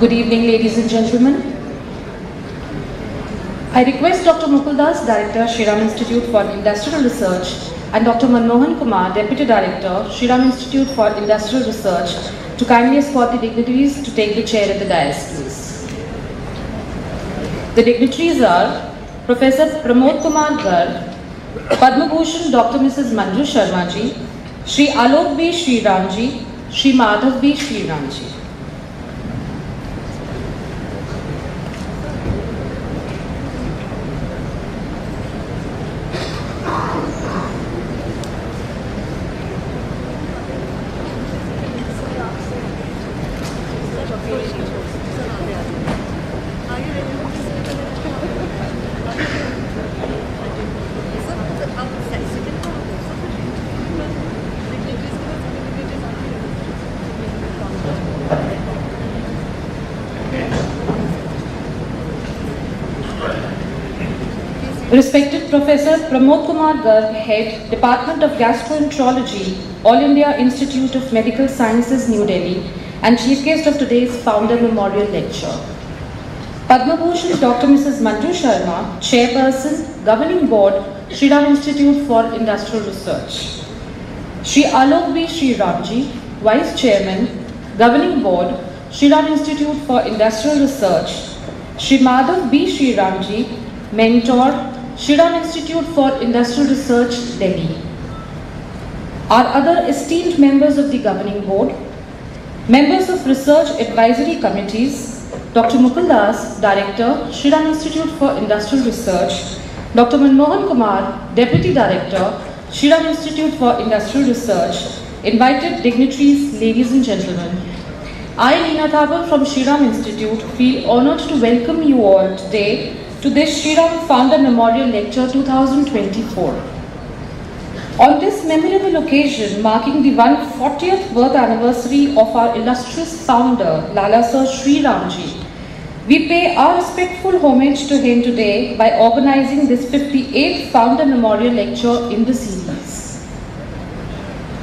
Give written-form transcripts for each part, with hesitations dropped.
Good evening, ladies and gentlemen. I request Dr. Mukul Das, Director, Shri Institute for Industrial Research, and Dr. Manmohan Kumar, Deputy Director, Shri Institute for Industrial Research, to kindly escort the dignitaries to take the chair at the dais, please. The dignitaries are Professor Pramod Kumar Garg, Padma Bhushan Dr. Mrs. Manju Sharma ji, Shri Alok B. Shri Ram ji, Shri Madhav B. Shri Ram ji. Respected Professor Pramod Kumar Garg, Head, Department of Gastroenterology, All India Institute of Medical Sciences, New Delhi, and Chief Guest of today's Founder Memorial Lecture. Padma Bhushan Dr. Mrs. Manju Sharma, Chairperson, Governing Board, Shri Ram Institute for Industrial Research. Shri Alok B. Shri Ramji, Vice Chairman, Governing Board, Shri Ram Institute for Industrial Research. Shri Madhav B. Shri Ramji, Mentor, Shri Ram Institute for Industrial Research, Delhi. Our other esteemed members of the Governing Board, members of Research Advisory Committees, Dr. Mukul Das, Director, Shri Ram Institute for Industrial Research, Dr. Manmohan Kumar, Deputy Director, Shri Ram Institute for Industrial Research, invited dignitaries, ladies and gentlemen. I, Leena Thakur from Shri Ram Institute, feel honoured to welcome you all today to this Shri Ram Founder Memorial Lecture 2024. On this memorable occasion marking the 140th birth anniversary of our illustrious founder, Lala Sir Shri Ramji, we pay our respectful homage to him today by organizing this 58th Founder Memorial Lecture in the series.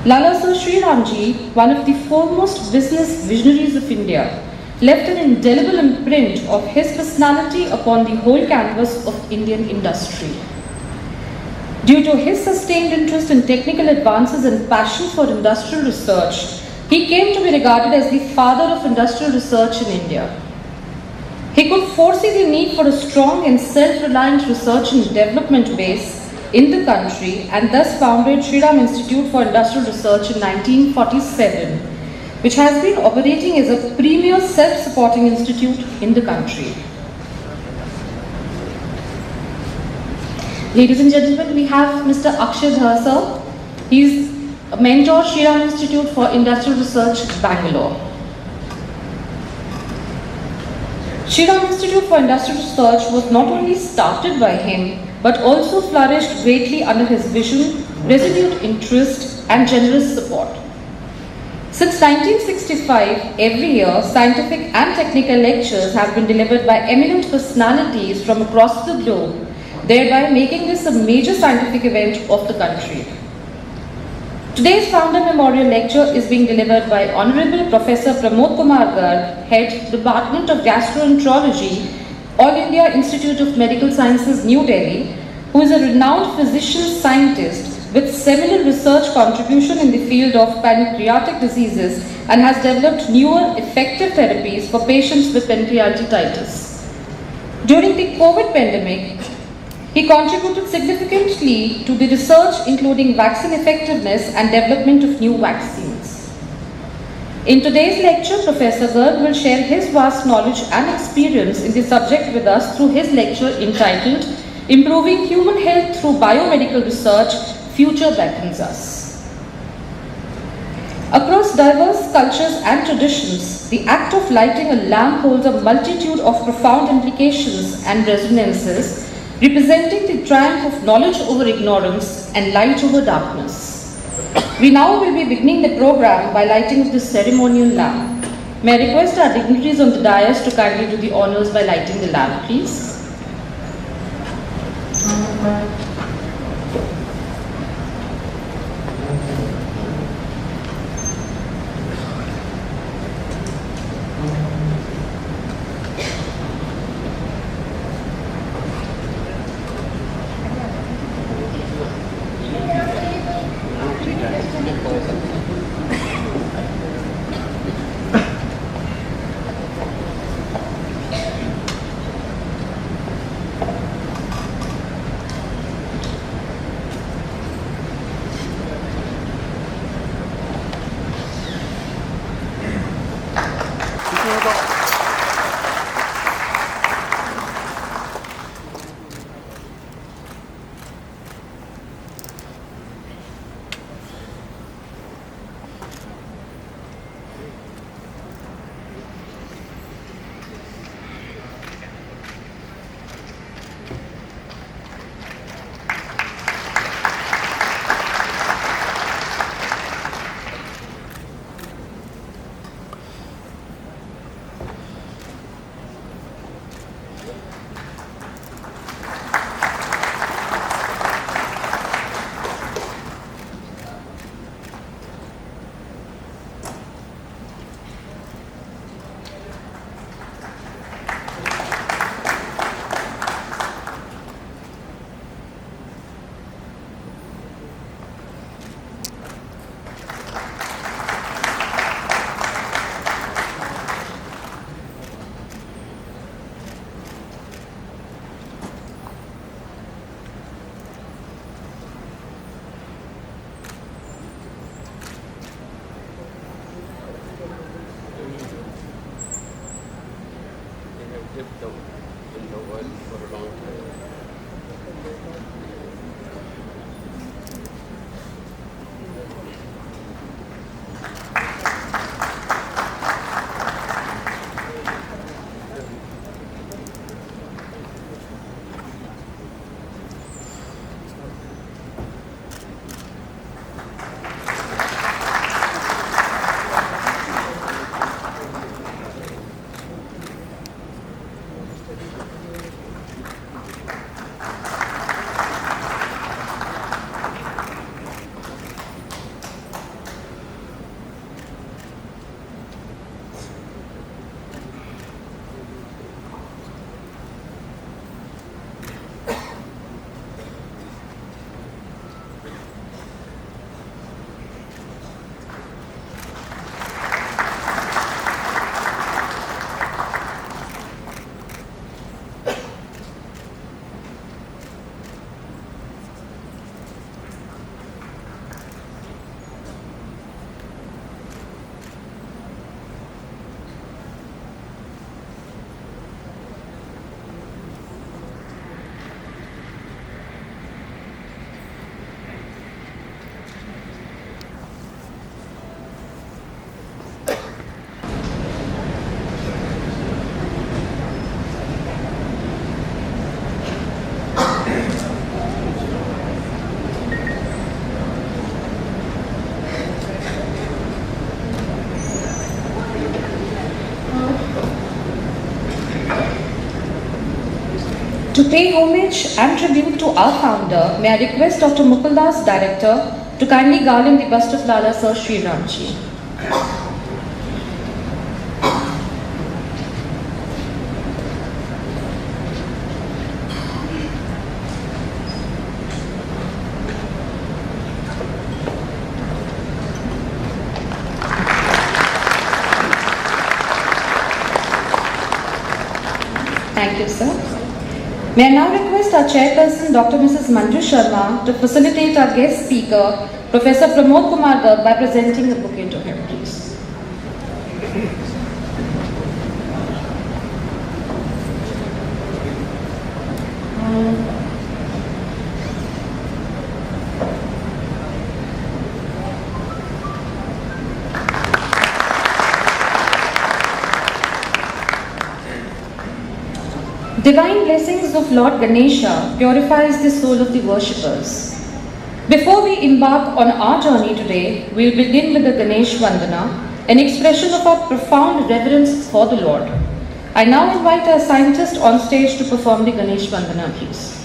Lala Sir Shri Ramji, one of the foremost business visionaries of India, left an indelible imprint of his personality upon the whole canvas of Indian industry. Due to his sustained interest in technical advances and passion for industrial research, he came to be regarded as the father of industrial research in India. He could foresee the need for a strong and self-reliant research and development base in the country and thus founded Shri Ram Institute for Industrial Research in 1947, which has been operating as a premier self-supporting institute in the country. Ladies and gentlemen, we have Mr. Akshay Dhar. He is a mentor, Shri Ram Institute for Industrial Research, Bangalore. Shri Ram Institute for Industrial Research was not only started by him, but also flourished greatly under his vision, resolute interest, and generous support. Since 1965, every year, scientific and technical lectures have been delivered by eminent personalities from across the globe, thereby making this a major scientific event of the country. Today's Founder Memorial Lecture is being delivered by Honorable Professor Pramod Kumar Garg, Head, Department of Gastroenterology, All India Institute of Medical Sciences, New Delhi, who is a renowned physician-scientist with seminal research contribution in the field of pancreatic diseases and has developed newer effective therapies for patients with pancreatitis. During the COVID pandemic, he contributed significantly to the research including vaccine effectiveness and development of new vaccines. In today's lecture, Professor Garg will share his vast knowledge and experience in the subject with us through his lecture entitled Improving Human Health Through Biomedical Research, Future Beckons Us. Across diverse cultures and traditions, the act of lighting a lamp holds a multitude of profound implications and resonances, representing the triumph of knowledge over ignorance and light over darkness. We now will be beginning the program by lighting the ceremonial lamp. May I request our dignitaries on the dais to kindly do the honors by lighting the lamp, please. To pay homage and tribute to our founder, may I request Dr. Mukuldas, Director, to kindly garland the bust of Lala Sir Shri Ramji. Thank you, sir. May I now request our chairperson, Dr. Mrs. Manju Sharma, to facilitate our guest speaker, Professor Pramod Kumar Garg, by presenting the bouquet to him, please. Divine blessings of Lord Ganesha purifies the soul of the worshippers. Before we embark on our journey today, we will begin with the Ganesh Vandana, an expression of our profound reverence for the Lord. I now invite our scientist on stage to perform the Ganesh Vandana, please.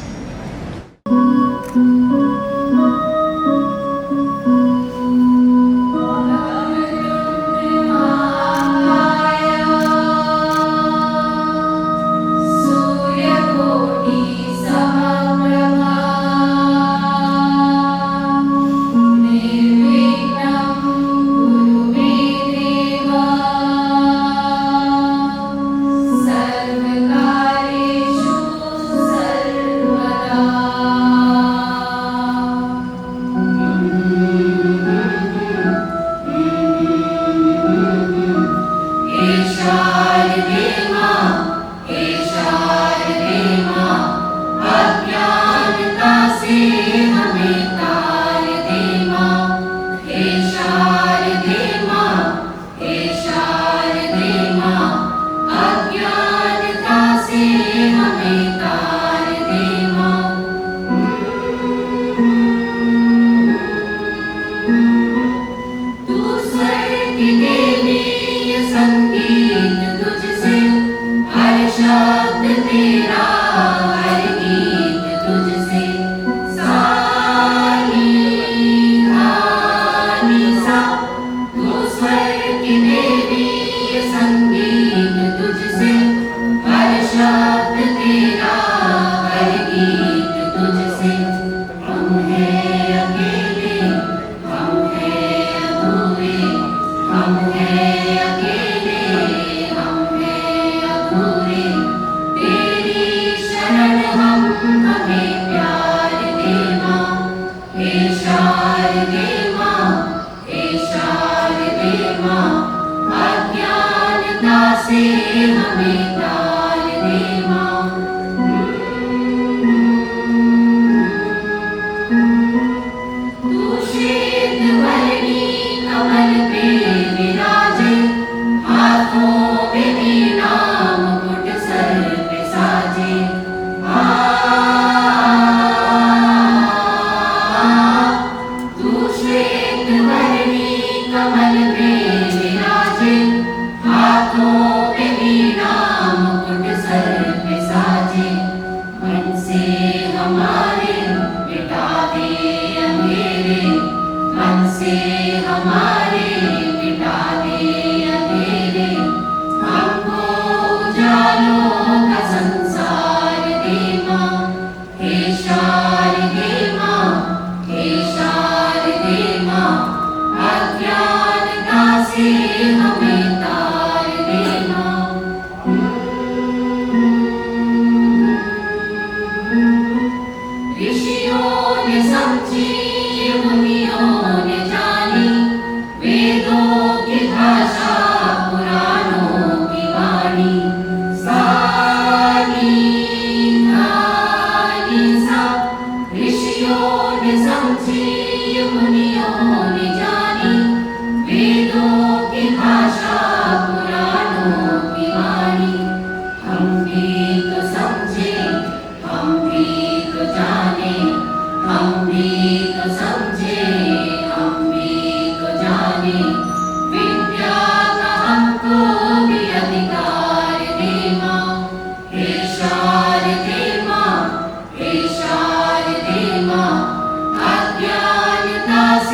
He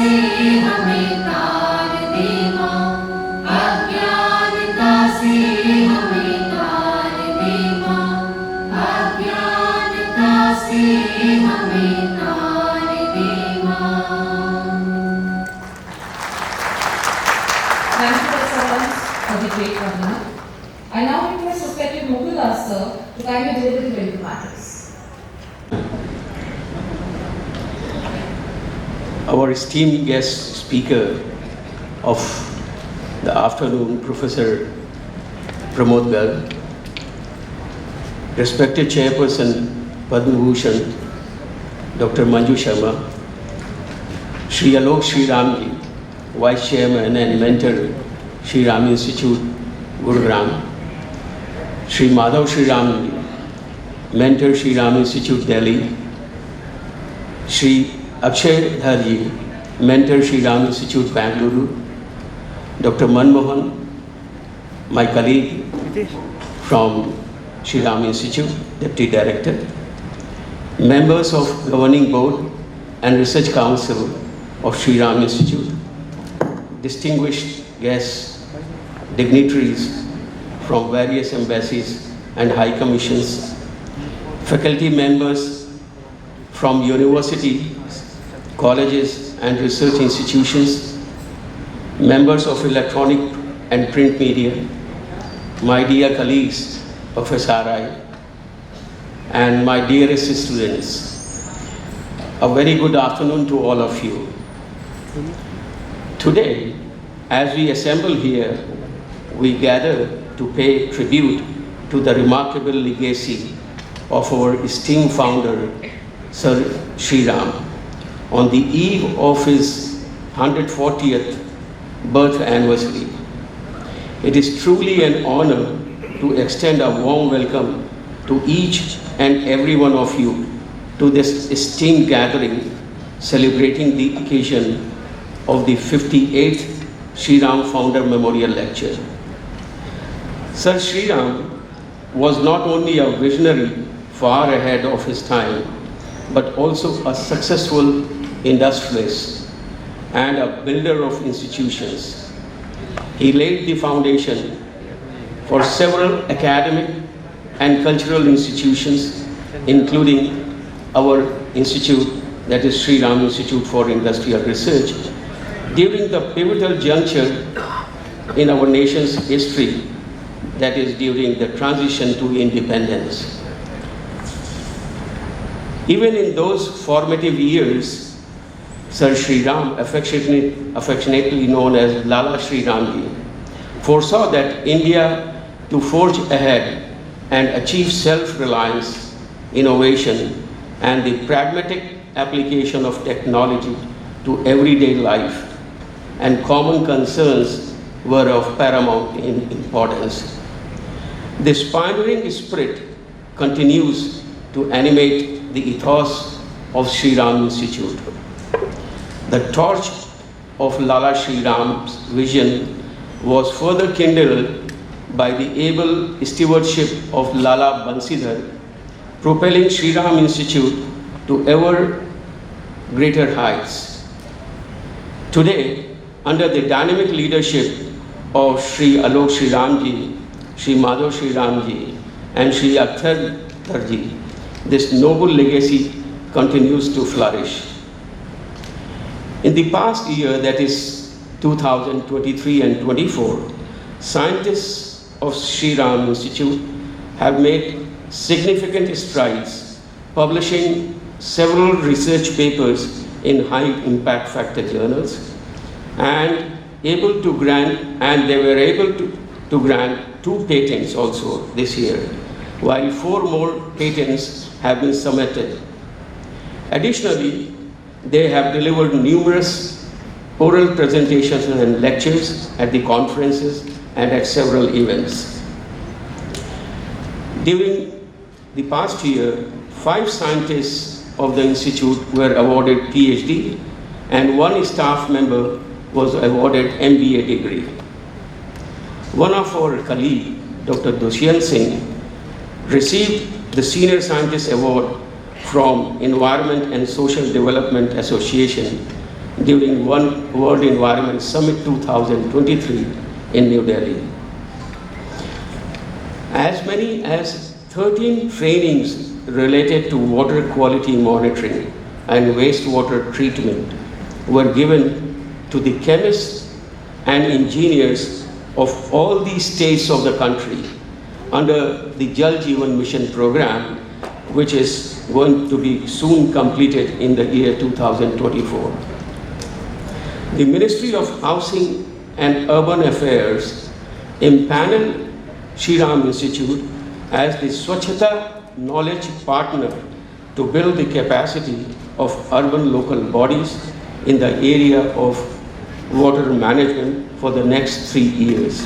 हमें तार दे माँ, अज्ञानता से हमें तार दे माँ, अज्ञानता से हमें तार दे माँ। Thank you, Professor, for the great Vandana. I now request respected Mohandas sir to kindly deliver the welcome matters. Our esteemed guest speaker of the afternoon, Professor Pramod Garg, respected Chairperson Padma Bhushan, Dr. Manju Sharma, Shri Alok Shri Ramji, Vice Chairman and Mentor, Shri Ram Institute, Gurugram, Shri Madhav Shri Ramji, Mentor, Shri Ram Institute, Delhi, Shri Akshay Dharji, Mentor, Shri Ram Institute, Bangalore, Dr. Manmohan, my colleague from Shri Ram Institute, Deputy Director, members of Governing Board and Research Council of Shri Ram Institute, distinguished guests, dignitaries from various embassies and high commissions, faculty members from universities, colleges and research institutions, members of electronic and print media, my dear colleagues of SRI, and my dearest students. A very good afternoon to all of you. Today, as we assemble here, we gather to pay tribute to the remarkable legacy of our esteemed founder, Sir Shri Ram, on the eve of his 140th birth anniversary. It is truly an honor to extend a warm welcome to each and every one of you to this esteemed gathering celebrating the occasion of the 58th Shri Ram Founder Memorial Lecture. Sir Shri Ram was not only a visionary far ahead of his time, but also a successful industrialist and a builder of institutions. He laid the foundation for several academic and cultural institutions, including our institute, that is Shri Ram Institute for Industrial Research, during the pivotal juncture in our nation's history, that is during the transition to independence. Even in those formative years, Sir Shri Ram, affectionately known as Lala Shri Ramji, foresaw that India to forge ahead and achieve self-reliance, innovation, and the pragmatic application of technology to everyday life, and common concerns were of paramount importance. This pioneering spirit continues to animate the ethos of Shri Ram Institute. The torch of Lala Shri Ram's vision was further kindled by the able stewardship of Lala Bansidhar, propelling Shri Ram Institute to ever greater heights. Today, under the dynamic leadership of Shri Alok Shri Ramji, Shri Madhav Shri Ramji, and Shri Akshay Dharji, this noble legacy continues to flourish. In the past year, that is 2023 and 24, scientists of Shri Ram Institute have made significant strides, publishing several research papers in high impact factor journals, and they were able to grant 2 patents also this year, while 4 more patents have been submitted. Additionally, they have delivered numerous oral presentations and lectures at the conferences and at several events. During the past year, 5 scientists of the Institute were awarded PhD and 1 staff member was awarded MBA degree. One of our colleagues, Dr. Dushyant Singh, received the Senior Scientist Award from Environment and Social Development Association during One World Environment Summit 2023 in New Delhi. As many as 13 trainings related to water quality monitoring and wastewater treatment were given to the chemists and engineers of all the states of the country under the Jal Jeevan Mission program, which is going to be soon completed in the year 2024. The Ministry of Housing and Urban Affairs empaneled Shri Ram Institute as the Swachhata Knowledge Partner to build the capacity of urban local bodies in the area of water management for the next 3 years.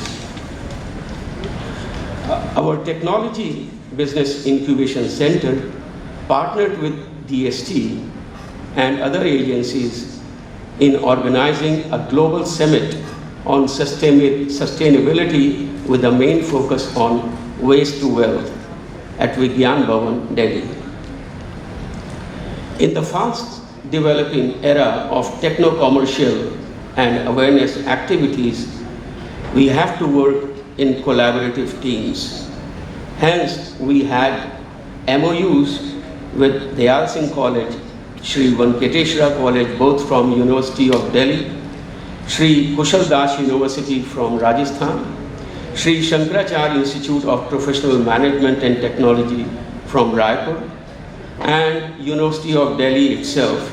Our Technology Business Incubation Center partnered with DST and other agencies in organizing a global summit on sustainability with a main focus on waste to wealth at Vigyan Bhavan, Delhi. In the fast developing era of techno-commercial and awareness activities, we have to work in collaborative teams. Hence, we had MOUs with Dayal Singh College, Shri Venkateshwara College, both from University of Delhi, Shri Kushal Das University from Rajasthan, Shri Shankaracharya Institute of Professional Management and Technology from Raipur, and University of Delhi itself.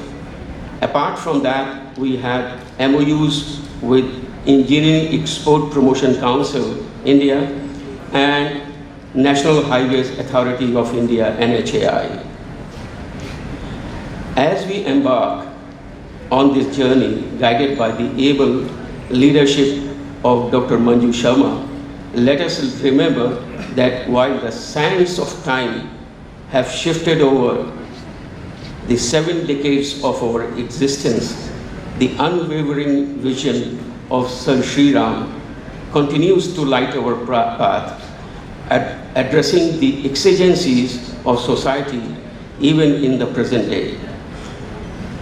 Apart from that, we had MOUs with Engineering Export Promotion Council, India, and National Highways Authority of India, NHAI. As we embark on this journey, guided by the able leadership of Dr. Manju Sharma, let us remember that while the sands of time have shifted over the 7 decades of our existence, the unwavering vision of Sir Shri Ram continues to light our path, addressing the exigencies of society even in the present day.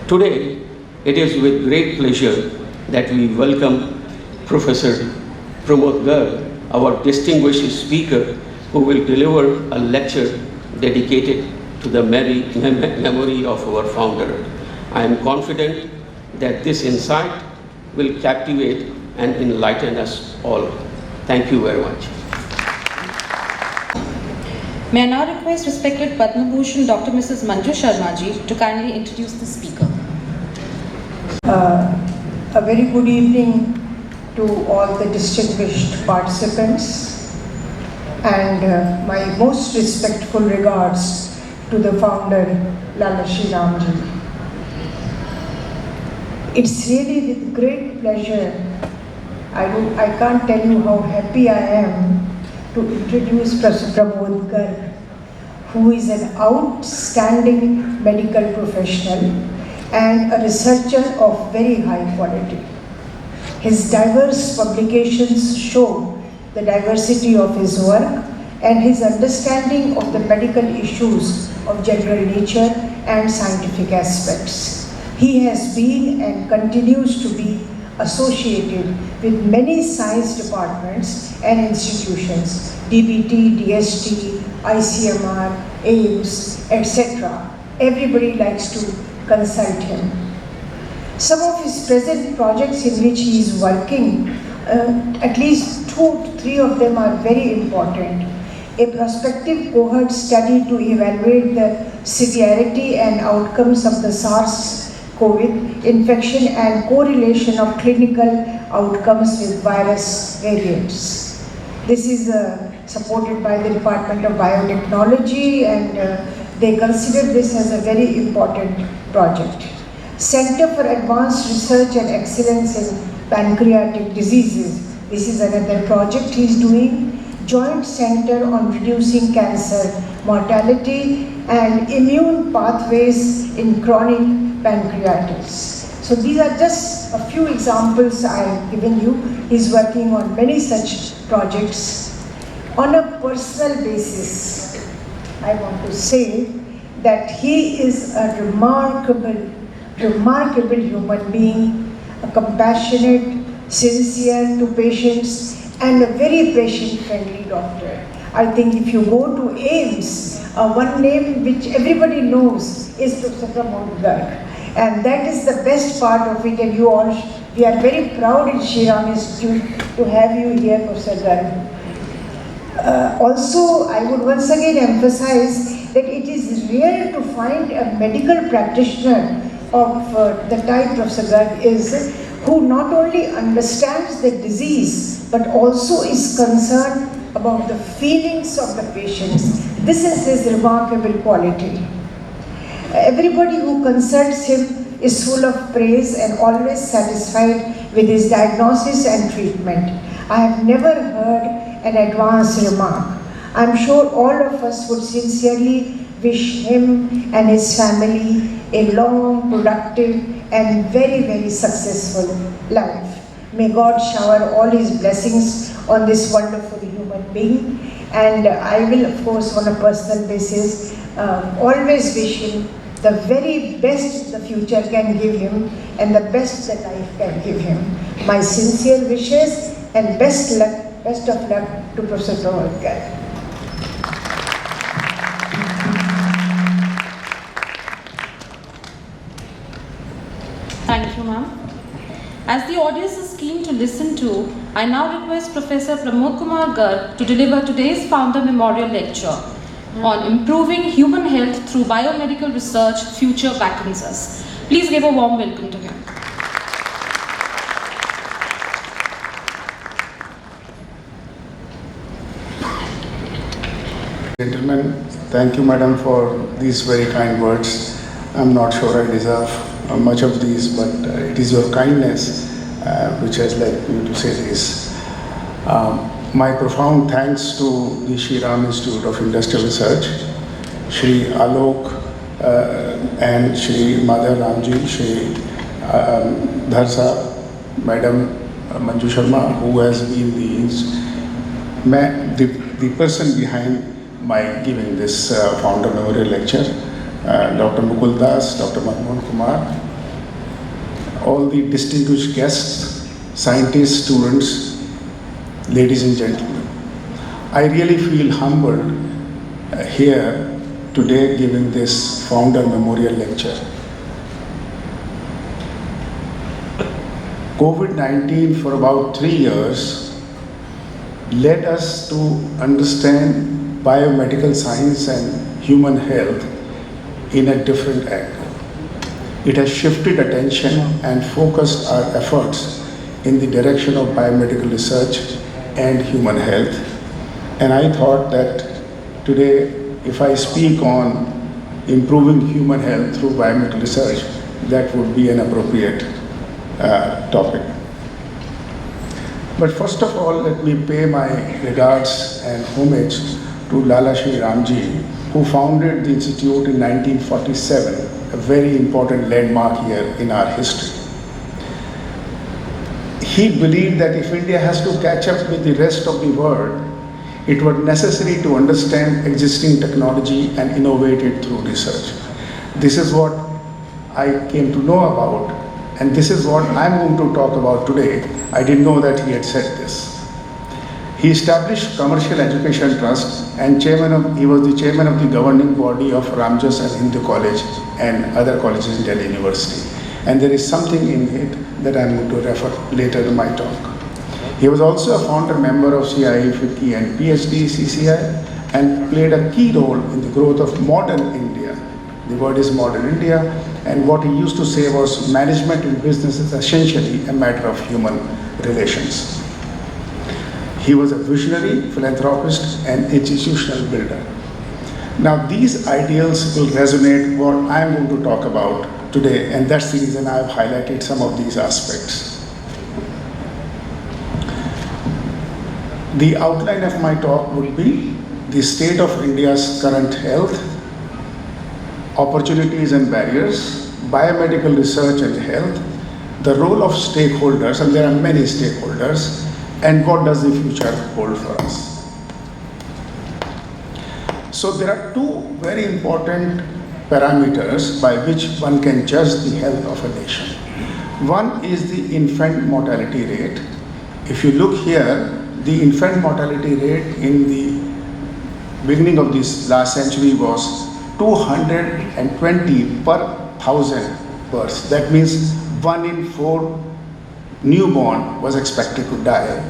Today, it is with great pleasure that we welcome Professor Pramod Garg, our distinguished speaker, who will deliver a lecture dedicated to the memory of our founder. I am confident that this insight will captivate and enlighten us all. Thank you very much. May I now request respected Padma Bhushan Dr. Mrs. Manju Sharma ji to kindly introduce the speaker. A very good evening to all the distinguished participants, and my most respectful regards to the founder, Lala Shri Ram ji. It's really with great pleasure, I can't tell you how happy I am to introduce Professor Pramod Garg, who is an outstanding medical professional and a researcher of very high quality. His diverse publications show the diversity of his work and his understanding of the medical issues of general nature and scientific aspects. He has been and continues to be associated with many science departments and institutions, DBT, DST, ICMR, AIMS, etc. Everybody likes to consult him. Some of his present projects in which he is working, at least 2 to 3 of them are very important. A prospective cohort study to evaluate the severity and outcomes of the SARS-CoV infection and correlation of clinical outcomes with virus variants. This is supported by the Department of Biotechnology, and they consider this as a very important project. Center for Advanced Research and Excellence in Pancreatic Diseases. This is another project he is doing. Joint Center on Reducing Cancer Mortality and Immune Pathways in Chronic Pancreatitis. So these are just a few examples I have given you. He is working on many such projects. On a personal basis, I want to say that he is a remarkable remarkable human being, a compassionate, sincere to patients, and a very patient-friendly doctor. I think if you go to AIMS, one name which everybody knows is Professor Pramod Garg. And that is the best part of it, and you all, we are very proud in Shri Ram Institute to have you here, Professor Garg. Also, I would once again emphasize that it is rare to find a medical practitioner of the type Professor Garg is, who not only understands the disease, but also is concerned about the feelings of the patients. This is his remarkable quality. Everybody who consults him is full of praise and always satisfied with his diagnosis and treatment. I have never heard an advanced remark. I'm sure all of us would sincerely wish him and his family a long, productive, and very, very successful life. May God shower all his blessings on this wonderful human being. And I will, of course, on a personal basis, always wish him the very best the future can give him and the best that life can give him. My sincere wishes and best of luck to Professor Pramod Garg. Thank you, ma'am. As the audience is keen to listen to, I now request Professor Pramod Kumar Garg to deliver today's Founder Memorial Lecture on improving human health through biomedical research. Future beckons us. Please give a warm welcome to him. Gentlemen, thank you, madam, for these very kind words. I'm not sure I deserve much of these, but it is your kindness which has led me to say this. My profound thanks to the Shri Ram Institute of Industrial Research, Shri Alok and Shri Madhur Ramji, Shri Dharsa, Madam Manju Sharma, who has been the person behind my giving this Founder Memorial Lecture, Dr. Mukul Das, Dr. Manmohan Kumar, all the distinguished guests, scientists, students, ladies and gentlemen. I really feel humbled here today giving this Founder Memorial Lecture. COVID-19 for about 3 years led us to understand biomedical science and human health in a different angle. It has shifted attention and focused our efforts in the direction of biomedical research and human health. And I thought that today, if I speak on improving human health through biomedical research, that would be an appropriate topic. But first of all, let me pay my regards and homage to Lala Shri Ramji, who founded the institute in 1947, a very important landmark here in our history. He believed that if India has to catch up with the rest of the world, it was necessary to understand existing technology and innovate it through research. This is what I came to know about, and this is what I'm going to talk about today. I didn't know that he had said this. He established Commercial Education Trust and he was the chairman of the governing body of Ramjas and Hindu College and other colleges in Delhi University. And there is something in it that I'm going to refer later in my talk. He was also a founder member of CIE, FICCI and PhD CCI and played a key role in the growth of modern India. The word is modern India, and what he used to say was management in business is essentially a matter of human relations. He was a visionary, philanthropist, and institutional builder. Now, these ideals will resonate what I'm going to talk about today, and that's the reason I've highlighted some of these aspects. The outline of my talk would be the state of India's current health, opportunities and barriers, biomedical research and health, the role of stakeholders, and there are many stakeholders, and what does the future hold for us. So there are two very important parameters by which one can judge the health of a nation. One is the infant mortality rate. If you look here, the infant mortality rate in the beginning of this last century was 220 per 1,000 births. That means 1 in 4 newborn was expected to die.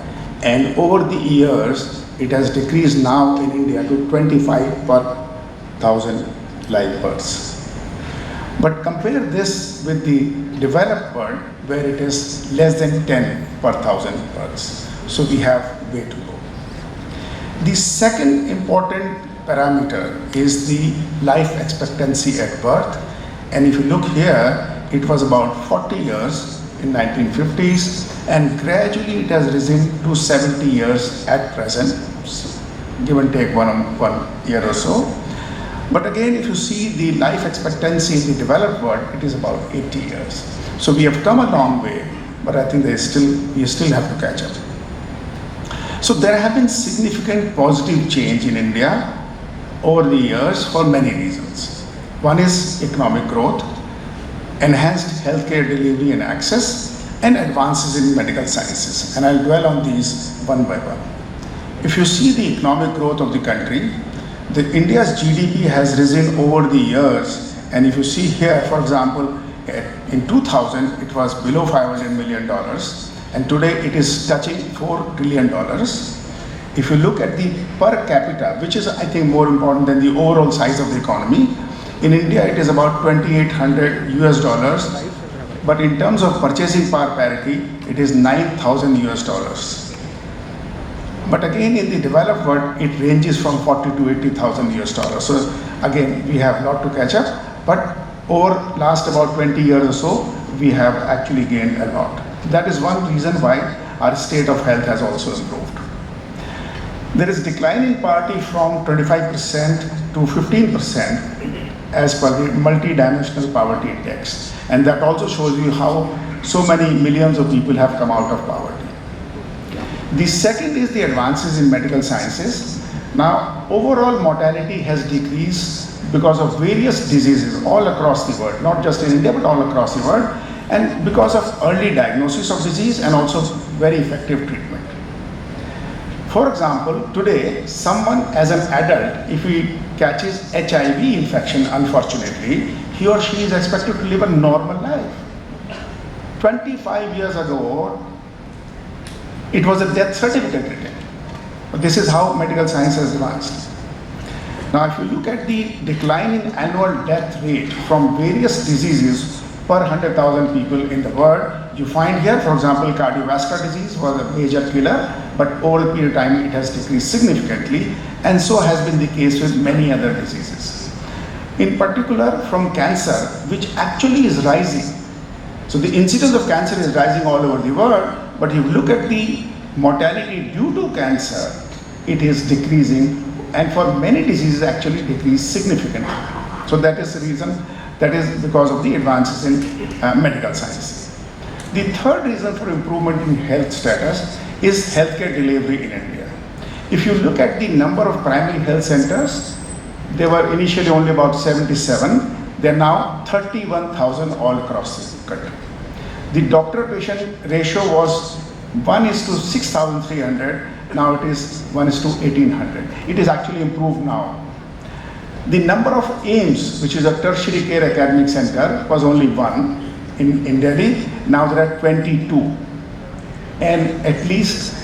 And over the years, it has decreased now in India to 25 per 1,000 live births. But compare this with the developed world, where it is less than 10 per 1,000 births. So we have way to go. The second important parameter is the life expectancy at birth. And if you look here, it was about 40 years in 1950s, and gradually it has risen to 70 years at present, give and take one year or so. But again, if you see the life expectancy in the developed world, it is about 80 years. So we have come a long way, but I think we still have to catch up. So there have been significant positive change in India over the years for many reasons. One is economic growth, enhanced healthcare delivery and access, and advances in medical sciences. And I'll dwell on these one by one. If you see the economic growth of the country, India's GDP has risen over the years. And if you see here, for example, in 2000, it was below $500 million. And today it is touching $4 trillion. If you look at the per capita, which is I think more important than the overall size of the economy, in India it is about $2,800 US, but in terms of purchasing power parity, it is $9,000 US. But again, in the developed world, it ranges from 40 to 80,000 US. So again, we have a lot to catch up, but over last about 20 years or so, we have actually gained a lot. That is one reason why our state of health has also improved. There is decline in poverty from 25% to 15% as per the multi-dimensional poverty index. And that also shows you how so many millions of people have come out of poverty. The second is the advances in medical sciences. Now, overall mortality has decreased because of various diseases all across the world, not just in India, but all across the world, and because of early diagnosis of disease and also very effective treatment. For example, today, someone as an adult, if he catches HIV infection, unfortunately, he or she is expected to live a normal life. 25 years ago, it was a death certificate written. But this is how medical science has advanced. Now, if you look at the decline in annual death rate from various diseases per 100,000 people in the world, you find here, for example, cardiovascular disease was a major killer, but over a period of time it has decreased significantly, and so has been the case with many other diseases. In particular, from cancer, which actually is rising. So the incidence of cancer is rising all over the world, but if you look at the mortality due to cancer, it is decreasing, and for many diseases actually decreased significantly. So that is the reason, that is because of the advances in medical science. The third reason for improvement in health status is healthcare delivery in India. If you look at the number of primary health centers, they were initially only about 77. They are now 31,000 all across the country. The doctor-patient ratio was 1:6,300. Now it is 1:1,800. It is actually improved now. The number of AIIMS, which is a tertiary care academic center, was only 1 in Delhi. Now there are 22. And at least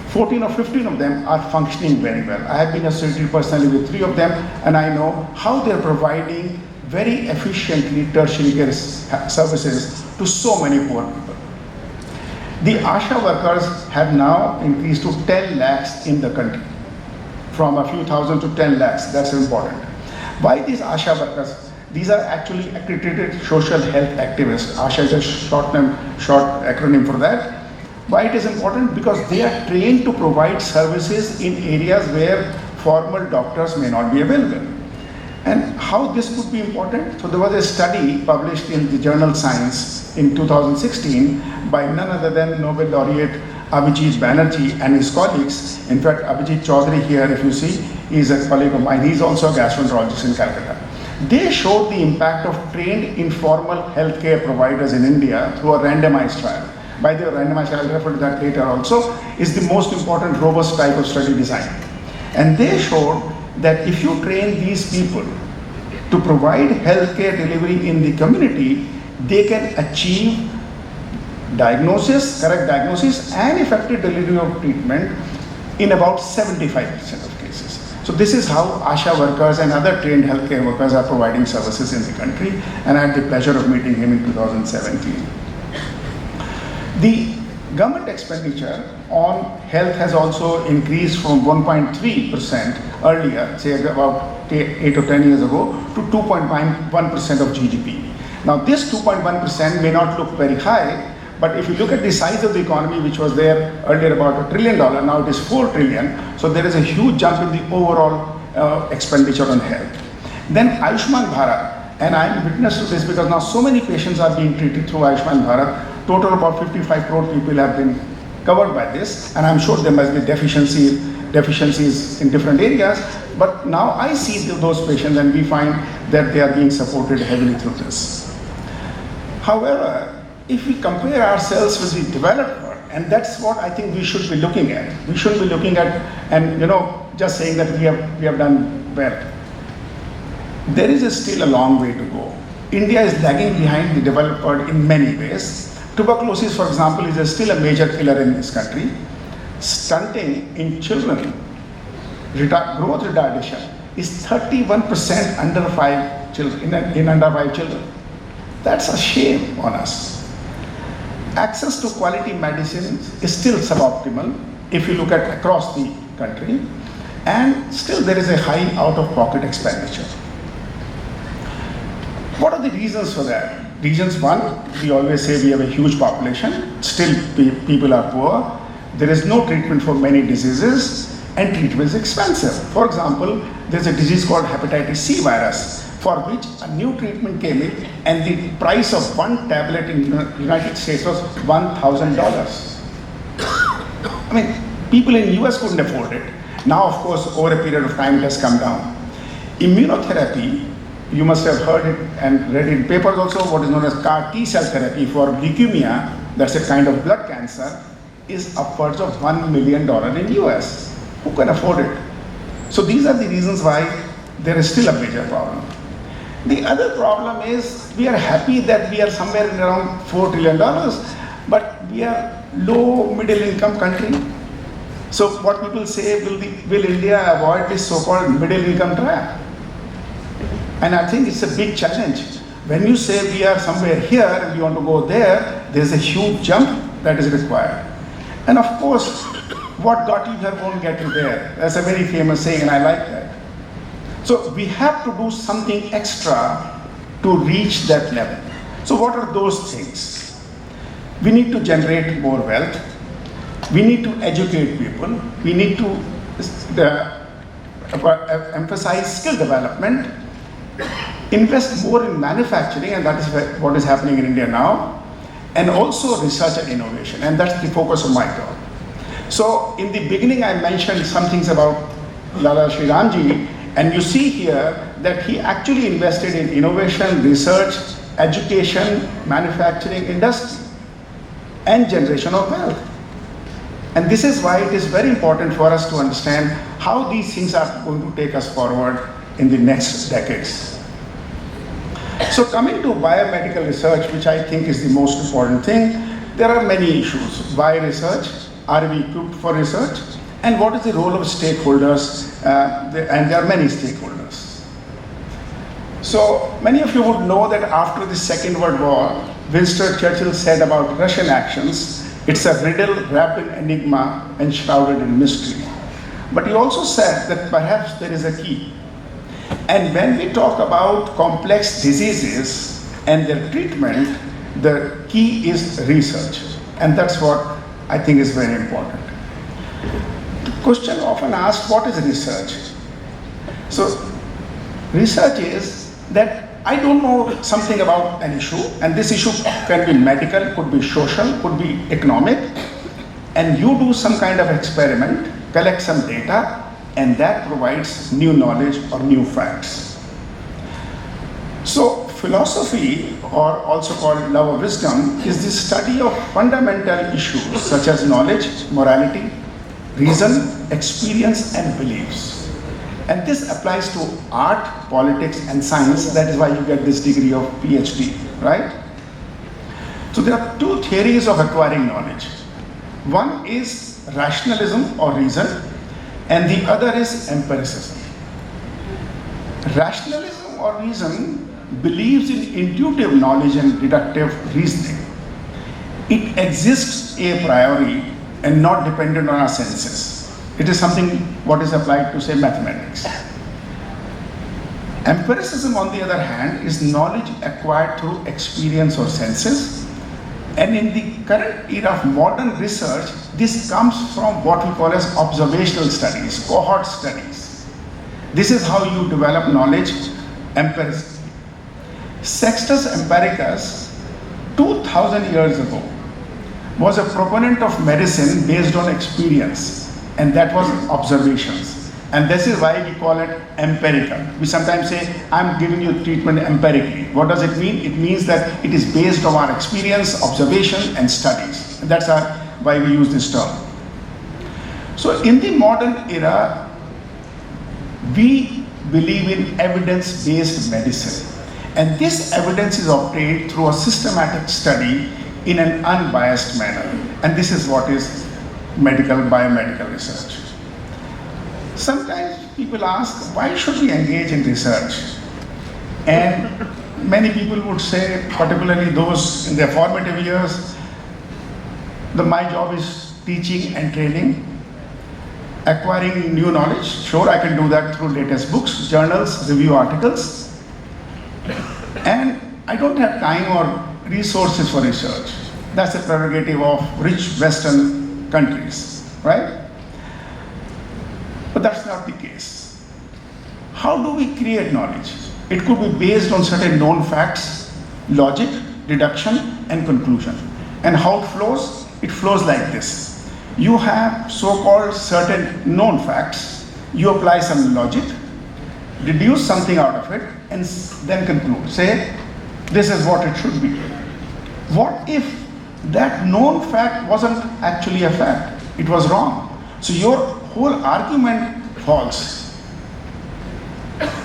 14 or 15 of them are functioning very well. I have been associated personally with 3 of them, and I know how they are providing very efficiently tertiary care services to so many poor people. The ASHA workers have now increased to 10 lakhs in the country, from a few thousand to 10 lakhs. That's important. Why these ASHA workers? These are actually accredited social health activists. ASHA is a short acronym for that. Why it is important? Because they are trained to provide services in areas where formal doctors may not be available. And how this could be important? So there was a study published in the journal Science in 2016 by none other than Nobel laureate Abhijit Banerjee and his colleagues. In fact, Abhijit Chaudhary here, if you see, is a colleague of mine. He's also a gastroenterologist in Calcutta. They showed the impact of trained informal healthcare providers in India through a randomized trial. By the way, randomized trial, I'll refer to that later also, is the most important robust type of study design. And they showed that if you train these people to provide healthcare delivery in the community, they can achieve diagnosis, correct diagnosis, and effective delivery of treatment in about 75% of cases. So this is how ASHA workers and other trained healthcare workers are providing services in the country, and I had the pleasure of meeting him in 2017. The government expenditure on health has also increased from 1.3% earlier, say about 8 or 10 years ago, to 2.1% of GDP. Now this 2.1% may not look very high, but if you look at the size of the economy, which was there earlier about $1 trillion, now it is 4 trillion. So there is a huge jump in the overall expenditure on health. Then Ayushman Bharat, and I am witness to this because now so many patients are being treated through Ayushman Bharat. Total about 55 crore people have been covered by this, and I'm sure there must be deficiencies in different areas. But now I see those patients, and we find that they are being supported heavily through this. However, if we compare ourselves with the developed world, and that's what I think we should be looking at. We shouldn't be looking at and just saying that we have done well. There is still a long way to go. India is lagging behind the developed world in many ways. Tuberculosis, for example, is still a major killer in this country. Stunting in children, growth retardation is 31% under 5 children, in under 5 children. That's a shame on us. Access to quality medicine is still suboptimal if you look at across the country, and still there is a high out-of-pocket expenditure. What are the reasons for that? Reasons: one, we always say we have a huge population, still people are poor, there is no treatment for many diseases, and treatment is expensive. For example, there's a disease called hepatitis C virus, for which a new treatment came in, and the price of one tablet in the United States was $1,000. I mean, people in the US couldn't afford it. Now, of course, over a period of time, it has come down. Immunotherapy, you must have heard it and read in papers also, what is known as CAR T-cell therapy for leukemia, that's a kind of blood cancer, is upwards of $1 million in US. Who can afford it? So these are the reasons why there is still a major problem. The other problem is we are happy that we are somewhere in around $4 trillion, but we are low middle income country. So what people say, will India avoid this so-called middle income trap? And I think it's a big challenge. When you say we are somewhere here and we want to go there, there's a huge jump that is required. And of course, what got you here won't get you there. That's a very famous saying, and I like that. So we have to do something extra to reach that level. So what are those things? We need to generate more wealth. We need to educate people. We need to emphasize skill development, invest more in manufacturing, and that is what is happening in India now, and also research and innovation, and that's the focus of my talk. So in the beginning I mentioned some things about Lala Shri Ramji, and you see here that he actually invested in innovation, research, education, manufacturing, industry, and generation of wealth. And this is why it is very important for us to understand how these things are going to take us forward in the next decades. So coming to biomedical research, which I think is the most important thing, there are many issues. Why research? Are we equipped for research? And what is the role of stakeholders? And there are many stakeholders. So many of you would know that after the Second World War, Winston Churchill said about Russian actions, it's a riddle wrapped in enigma and shrouded in mystery. But he also said that perhaps there is a key. And when we talk about complex diseases and their treatment, the key is research. And that's what I think is very important. The question often asked, what is research? So research is that I don't know something about an issue, and this issue can be medical, could be social, could be economic, and you do some kind of experiment, collect some data, and that provides new knowledge or new facts. So philosophy, or also called love of wisdom, is the study of fundamental issues such as knowledge, morality, reason, experience and beliefs. And this applies to art, politics and science. That is why you get this degree of PhD, right? So there are two theories of acquiring knowledge. One is rationalism or reason, and the other is empiricism. Rationalism or reason believes in intuitive knowledge and deductive reasoning. It exists a priori and not dependent on our senses. It is something what is applied to, say, mathematics. Empiricism, on the other hand, is knowledge acquired through experience or senses. And in the current era of modern research, this comes from what we call as observational studies, cohort studies. This is how you develop knowledge empirically. Sextus Empiricus, 2000 years ago, was a proponent of medicine based on experience, and that was observations. And this is why we call it empirical. We sometimes say, I'm giving you treatment empirically. What does it mean? It means that it is based on our experience, observation, and studies. And that's why we use this term. So in the modern era, we believe in evidence-based medicine. And this evidence is obtained through a systematic study in an unbiased manner. And this is what is biomedical research. Sometimes people ask, why should we engage in research? And many people would say, particularly those in their formative years, my job is teaching and training, acquiring new knowledge. Sure, I can do that through latest books, journals, review articles. And I don't have time or resources for research. That's the prerogative of rich Western countries, right? But that's not the case. How do we create knowledge? It could be based on certain known facts, logic, deduction, and conclusion. And how it flows? It flows like this. You have so-called certain known facts, you apply some logic, deduce something out of it, and then conclude. Say, this is what it should be. What if that known fact wasn't actually a fact? It was wrong. So your whole argument falls,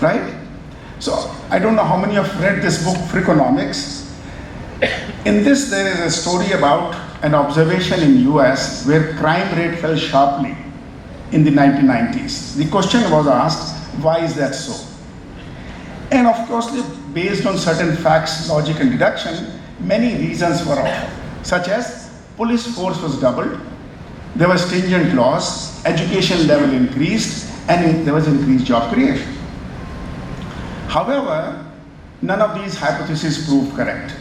right? So I don't know how many have read this book, Freakonomics. In this, there is a story about an observation in US where crime rate fell sharply in the 1990s. The question was asked, why is that so? And of course, based on certain facts, logic and deduction, many reasons were offered, such as police force was doubled, there were stringent laws, education level increased, and there was increased job creation. However, none of these hypotheses proved correct.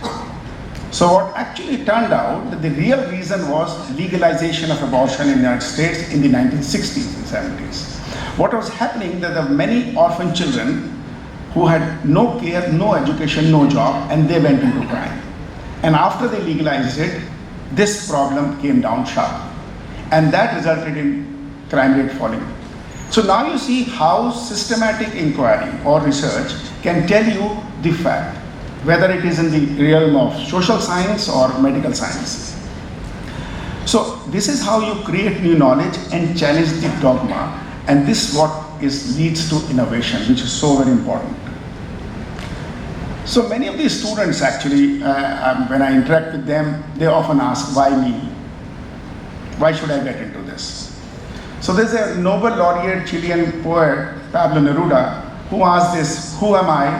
So what actually turned out that the real reason was legalization of abortion in the United States in the 1960s and 70s. What was happening, that there were many orphan children who had no care, no education, no job, and they went into crime. And after they legalized it, this problem came down sharply. And that resulted in crime rate falling. So now you see how systematic inquiry or research can tell you the fact, whether it is in the realm of social science or medical science. So this is how you create new knowledge and challenge the dogma. And this is what leads to innovation, which is so very important. So many of these students actually, when I interact with them, they often ask, why me? Why should I get into this? So there's a Nobel laureate Chilean poet, Pablo Neruda, who asked this, who am I?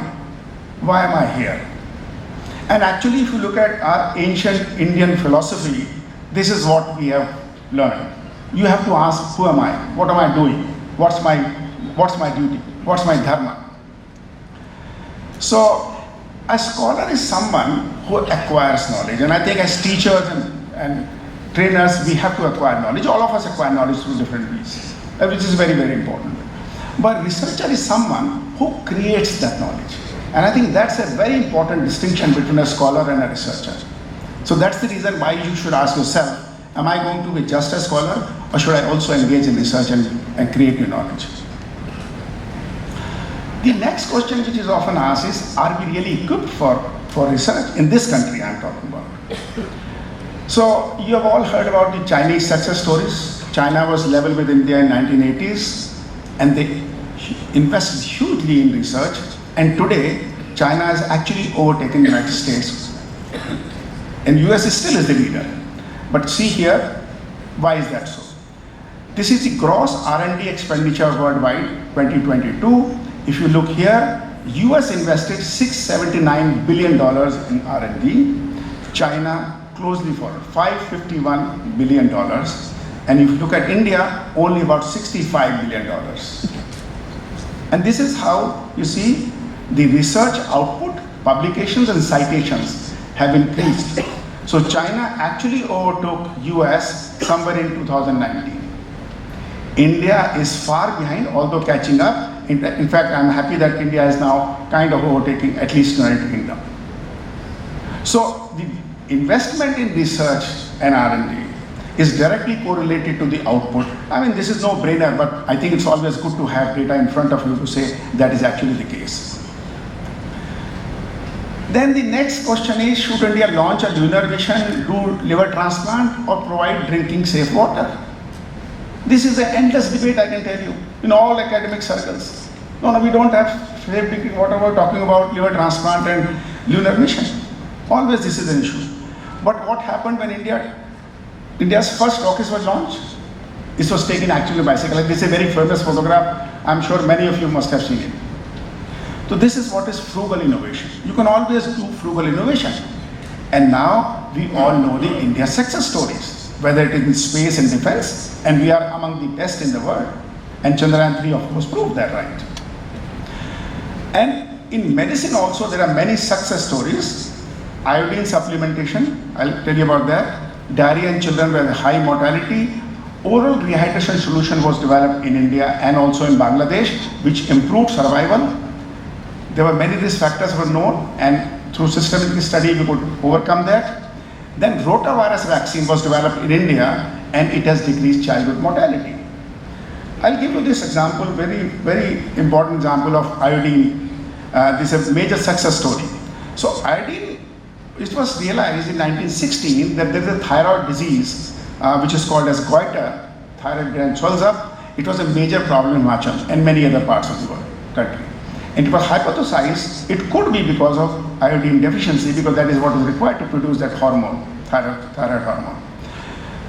Why am I here? And actually, if you look at our ancient Indian philosophy, this is what we have learned. You have to ask, who am I? What am I doing? What's my duty? What's my dharma? So a scholar is someone who acquires knowledge. And I think as teachers and trainers, we have to acquire knowledge. All of us acquire knowledge through different ways, which is very, very important. But researcher is someone who creates that knowledge. And I think that's a very important distinction between a scholar and a researcher. So that's the reason why you should ask yourself, am I going to be just a scholar, or should I also engage in research and create new knowledge? The next question which is often asked is, are we really equipped for research? In this country I'm talking about. So you have all heard about the Chinese success stories. China was level with India in 1980s and they invested hugely in research, and today China has actually overtaken the United States. And US still is the leader. But see here, why is that so? This is the gross R&D expenditure worldwide 2022. If you look here, US invested $679 billion in R&D. China closely followed, $551 billion. And if you look at India, only about $65 billion. And this is how you see the research output, publications and citations have increased. So China actually overtook US somewhere in 2019. India is far behind, although catching up. In fact, I'm happy that India is now kind of overtaking at least United Kingdom. So the investment in research and R&D is directly correlated to the output. I mean, this is no brainer, but I think it's always good to have data in front of you to say that is actually the case. Then the next question is, should India launch a lunar mission, do liver transplant, or provide drinking safe water? This is an endless debate, I can tell you, in all academic circles. No, we don't have safe drinking water. We're talking about liver transplant and lunar mission. Always this is an issue. But what happened when India's first rockets were launched? This was taken actually by bicycle. This is a very famous photograph. I'm sure many of you must have seen it. So this is what is frugal innovation. You can always do frugal innovation. And now we all know the India success stories, whether it is in space and defense, and we are among the best in the world. And Chandrayaan 3 of course proved that right. And in medicine also there are many success stories. Iodine supplementation, I'll tell you about that. Diarrhea in children with high mortality. Oral rehydration solution was developed in India and also in Bangladesh, which improved survival. There were many risk factors were known, and through systematic study we could overcome that. Then rotavirus vaccine was developed in India and it has decreased childhood mortality. I'll give you this example, very important example of iodine. This is a major success story. So iodine, it was realized in 1916 that there is a thyroid disease which is called as goiter. Thyroid gland swells up. It was a major problem in Himachal and many other parts of the world, country. And it was hypothesized it could be because of iodine deficiency, because that is what is required to produce that hormone, thyroid hormone.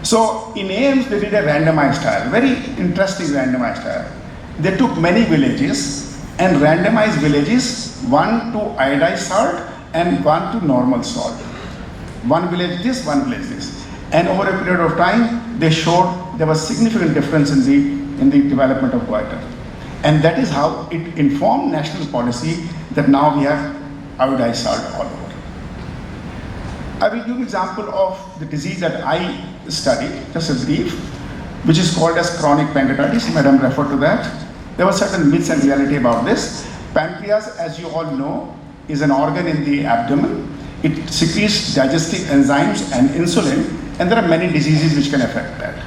So in AIMS they did a randomized trial, very interesting randomized trial. They took many villages and randomized villages, one to iodized salt and one to normal salt. One village this, one village this. And over a period of time they showed there was significant difference in the development of goiter. And that is how it informed national policy that now we have iodized salt all over. I will give an example of the disease that I studied, just a brief, which is called as chronic pancreatitis. Madam referred to that. There were certain myths and reality about this. Pancreas, as you all know, is an organ in the abdomen. It secretes digestive enzymes and insulin, and there are many diseases which can affect that.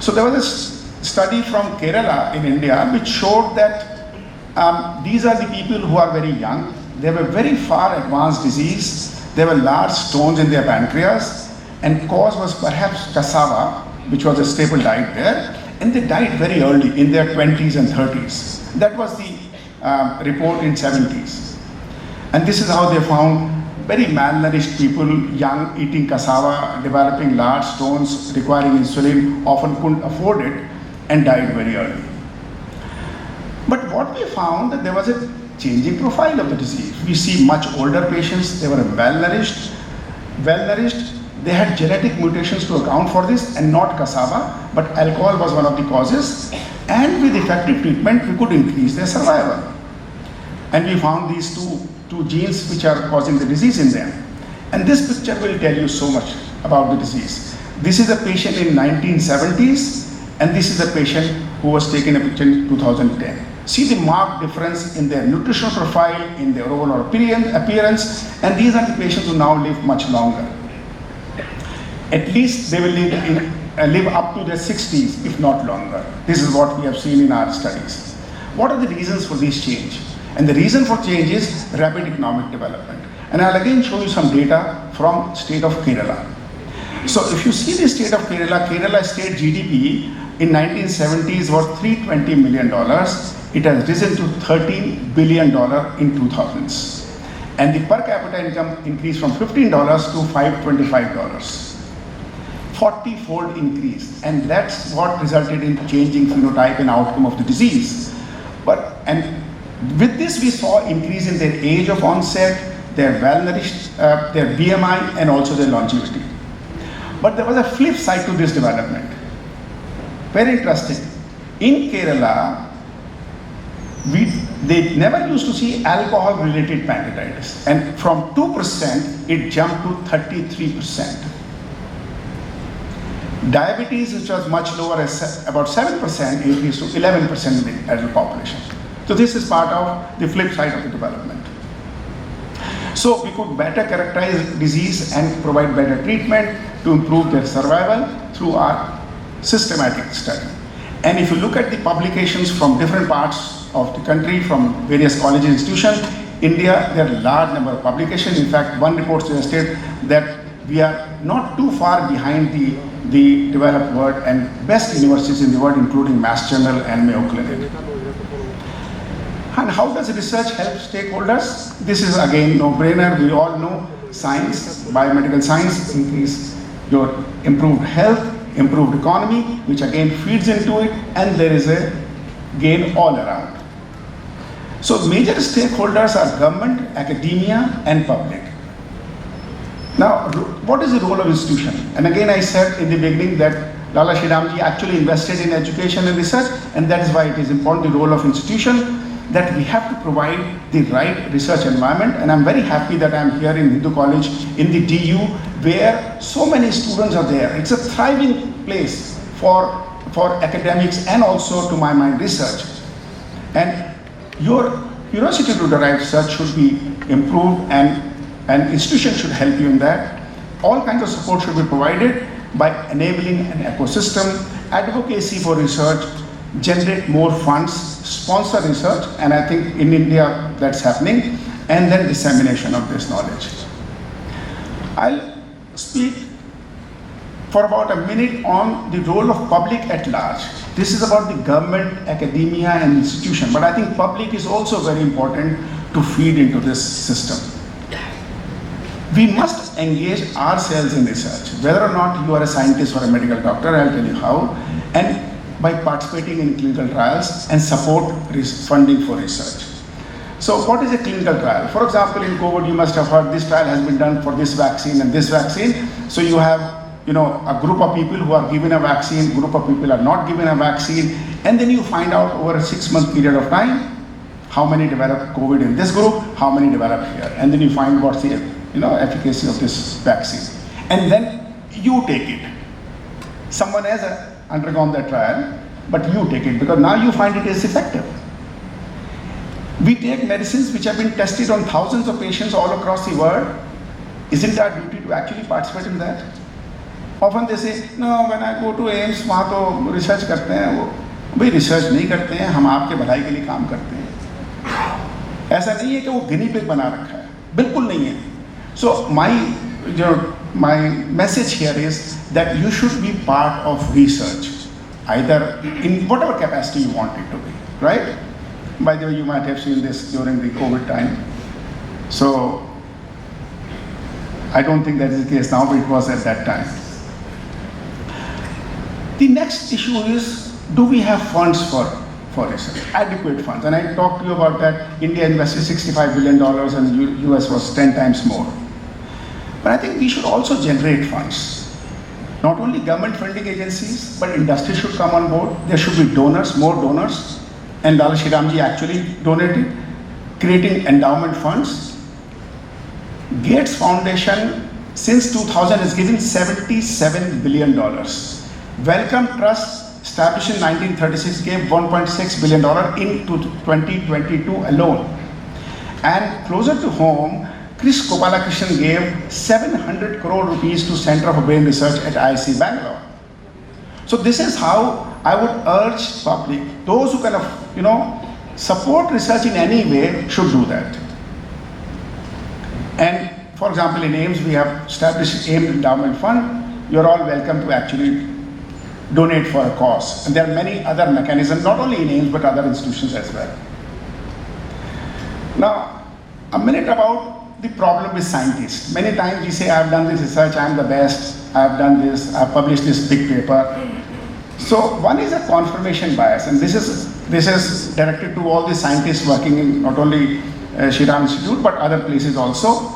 So there was a study from Kerala in India which showed that these are the people who are very young. They have a very far advanced disease. There were large stones in their pancreas, and cause was perhaps cassava, which was a staple diet there, and they died very early in their 20s and 30s. That was the report in 70s. And this is how they found very malnourished people, young, eating cassava, developing large stones, requiring insulin, often couldn't afford it, and died very early. But what we found that there was a changing profile of the disease. We see much older patients, they were malnourished, well-nourished, they had genetic mutations to account for this, and not cassava, but alcohol was one of the causes, and with effective treatment we could increase their survival. And we found these two genes which are causing the disease in them. And this picture will tell you so much about the disease. This is a patient in 1970s, and this is a patient who was taken a picture in 2010. See the marked difference in their nutritional profile, in their overall appearance, and these are the patients who now live much longer. At least they will live up to their 60s, if not longer. This is what we have seen in our studies. What are the reasons for this change? And the reason for change is rapid economic development. And I'll again show you some data from state of Kerala. So if you see the state of Kerala, Kerala state GDP in 1970s was $320 million. It has risen to $13 billion in 2000s. And the per capita income increased from $15 to $525. 40-fold increase, and that's what resulted in changing phenotype and outcome of the disease. And with this we saw increase in their age of onset, their well-nourished, their BMI, and also their longevity. But there was a flip side to this development. Very interesting. In Kerala, they never used to see alcohol-related pancreatitis, and from 2% it jumped to 33%. Diabetes, which was much lower, about 7%, increased to 11% in the adult population. So this is part of the flip side of the development. So we could better characterize disease and provide better treatment to improve their survival through our systematic study. And if you look at the publications from different parts of the country, from various college institutions, India, there are a large number of publications. In fact, one report suggested that we are not too far behind the developed world and best universities in the world, including Mass General and Mayo Clinic. And how does research help stakeholders? This is again no-brainer. We all know science, biomedical science, increase your improved health, improved economy, which again feeds into it, and there is a gain all around. So major stakeholders are government, academia, and public. Now, what is the role of institution? And again, I said in the beginning that Lala Shri Ramji actually invested in education and research, and that is why it is important, the role of institution, that we have to provide the right research environment. And I'm very happy that I'm here in Hindu College, in the DU, where so many students are there. It's a thriving place for academics and also, to my mind, research. And your curiosity to derive research should be improved, and institutions should help you in that. All kinds of support should be provided by enabling an ecosystem, advocacy for research, generate more funds, sponsor research, and I think in India that's happening, and then dissemination of this knowledge. I'll speak for about a minute on the role of public at large. This is about the government, academia, and institution, but I think public is also very important to feed into this system. We must engage ourselves in research, whether or not you are a scientist or a medical doctor, I'll tell you how, and by participating in clinical trials and support funding for research. So what is a clinical trial? For example, in COVID, you must have heard this trial has been done for this vaccine and this vaccine. So you have a group of people who are given a vaccine, group of people are not given a vaccine, and then you find out over a 6-month period of time, how many develop COVID in this group, how many develop here, and then you find what's the efficacy of this vaccine. And then you take it. Someone has undergone that trial, but you take it because now you find it is effective. We take medicines which have been tested on thousands of patients all across the world. Isn't our duty to actually participate in that? Often they say, no, when I go to AIMS, वहाँ तो research करते हैं वो. भाई research नहीं करते हैं, हम आपके भलाई के लिए काम करते हैं. ऐसा नहीं है कि वो guinea pig बना रखा है. बिल्कुल नहीं है. So my message here is that you should be part of research, either in whatever capacity you want it to be, right? By the way, you might have seen this during the COVID time. So I don't think that is the case now, but it was at that time. The next issue is, do we have funds for research? Adequate funds. And I talked to you about that. India invested $65 billion and US was 10 times more. But I think we should also generate funds. Not only government funding agencies, but industry should come on board. There should be donors, more donors. And Lala Shri Ramji actually donated, creating endowment funds. Gates Foundation since 2000 has given $77 billion. Wellcome Trust, established in 1936, gave $1.6 billion in 2022 alone. And closer to home, Chris Gopalakrishnan gave 700 crore rupees to Center for Brain Research at IIC Bangalore. So this is how I would urge public, those who kind of, support research in any way should do that. And for example, in AIMS, we have established AIMS Endowment Fund. You're all welcome to actually donate for a cause. And there are many other mechanisms, not only in AIMS, but other institutions as well. Now, a minute about the problem with scientists. Many times we say, I've done this research, I'm the best, I've done this, I've published this big paper. So one is a confirmation bias, and this is directed to all the scientists working in not only Shri Ram Institute, but other places also,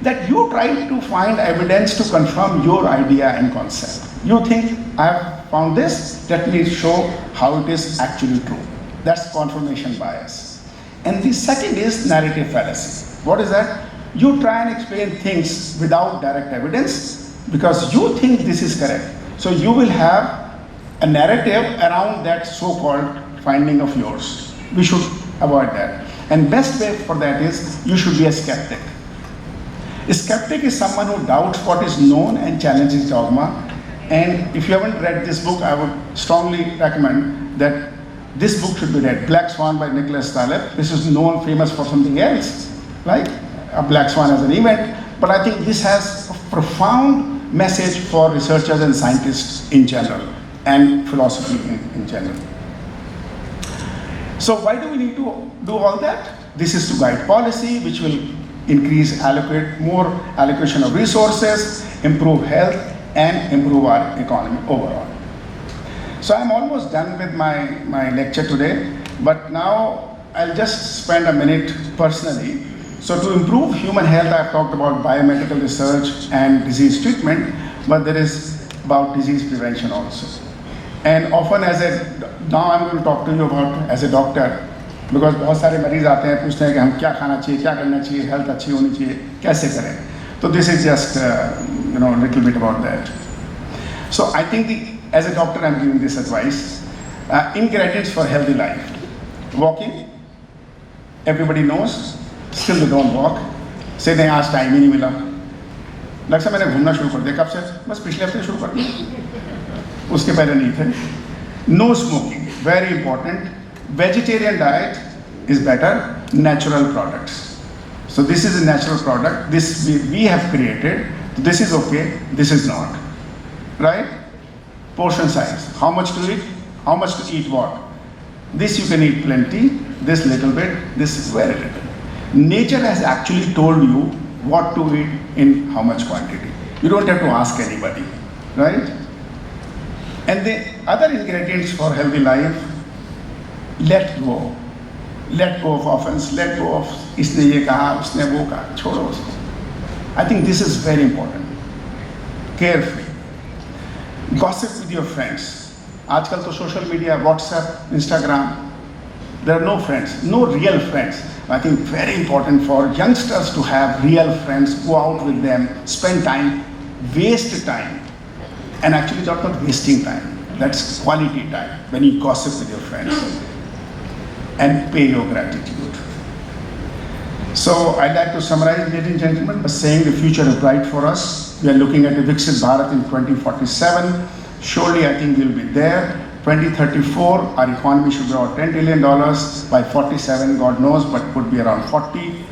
that you try to find evidence to confirm your idea and concept. You think, I have found this, let me show how it is actually true. That's confirmation bias. And the second is narrative fallacy. What is that? You try and explain things without direct evidence because you think this is correct. So you will have a narrative around that so-called finding of yours. We should avoid that. And best way for that is you should be a skeptic. A skeptic is someone who doubts what is known and challenges dogma. And if you haven't read this book, I would strongly recommend that this book should be read. Black Swan by Nicholas Taleb. This is known, famous for something else, like a Black Swan as an event. But I think this has a profound message for researchers and scientists in general, and philosophy in general. So why do we need to do all that? This is to guide policy, which will increase more allocation of resources, improve health, and improve our economy overall. So I'm almost done with my lecture today, but now I'll just spend a minute personally. So to improve human health, I've talked about biomedical research and disease treatment, but there is about disease prevention also. And often now I'm going to talk to you about as a doctor, because बहुत सारे मरीज आते हैं पूछते हैं कि हम क्या खाना चाहिए, क्या करना चाहिए, हेल्थ अच्छी होनी चाहिए, कैसे करें. So this is just a little bit about that. So I think as a doctor I'm giving this advice. Ingredients for healthy life. Walking. Everybody knows. Still they don't walk. Say नहीं आज time ही नहीं मिला. लगता मैंने घूमना शुरू कर दिया. कब से? बस पिछले हफ्ते शुरू कर दिया. उसके पहले नहीं थे. No smoking. Very important. Vegetarian diet is better. Natural products. So this is a natural product. This we have created. This is okay. This is not. Right? Portion size. How much to eat? How much to eat what? This you can eat plenty. This little bit. This is very little. Nature has actually told you what to eat in how much quantity. You don't have to ask anybody. Right? And the other ingredients for healthy life, let go. Let go of offense, let go of इसने ये कहा, उसने वो कहा, छोड़ो उसको. I think this is very important. Carefree. Gossip with your friends. आजकल तो social media, WhatsApp, Instagram, there are no friends, no real friends. I think very important for youngsters to have real friends, go out with them, spend time, waste time. And actually that's not wasting time. That's quality time when you gossip with your friends and pay your gratitude. So I'd like to summarize, ladies and gentlemen, by saying the future is bright for us. We are looking at a Viksit Bharat in 2047. Surely I think we'll be there. 2034, our economy should be around $10 trillion. By 47, God knows, but could be around 40.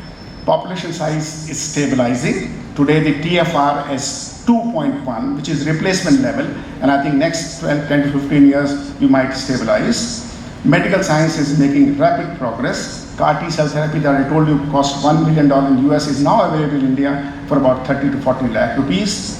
Population size is stabilizing. Today the TFR is 2.1, which is replacement level, and I think next 10 to 15 years we might stabilize. Medical science is making rapid progress. CAR T cell therapy that I told you cost $1 million in US is now available in India for about 30 to 40 lakh rupees.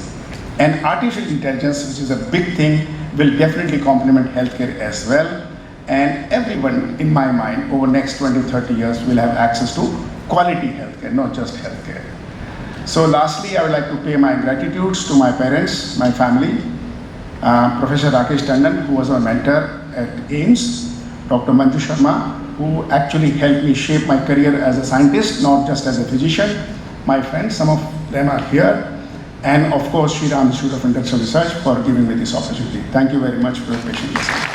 And artificial intelligence, which is a big thing, will definitely complement healthcare as well. And everyone, in my mind, over the next 20 to 30 years will have access to quality healthcare, not just healthcare. So lastly, I would like to pay my gratitudes to my parents, my family, Professor Rakesh Tandon, who was my mentor at AIMS, Dr. Manju Sharma, who actually helped me shape my career as a scientist, not just as a physician. My friends, some of them are here. And of course, Shri Ram Institute of Intellectual Research for giving me this opportunity. Thank you very much for your patient listening.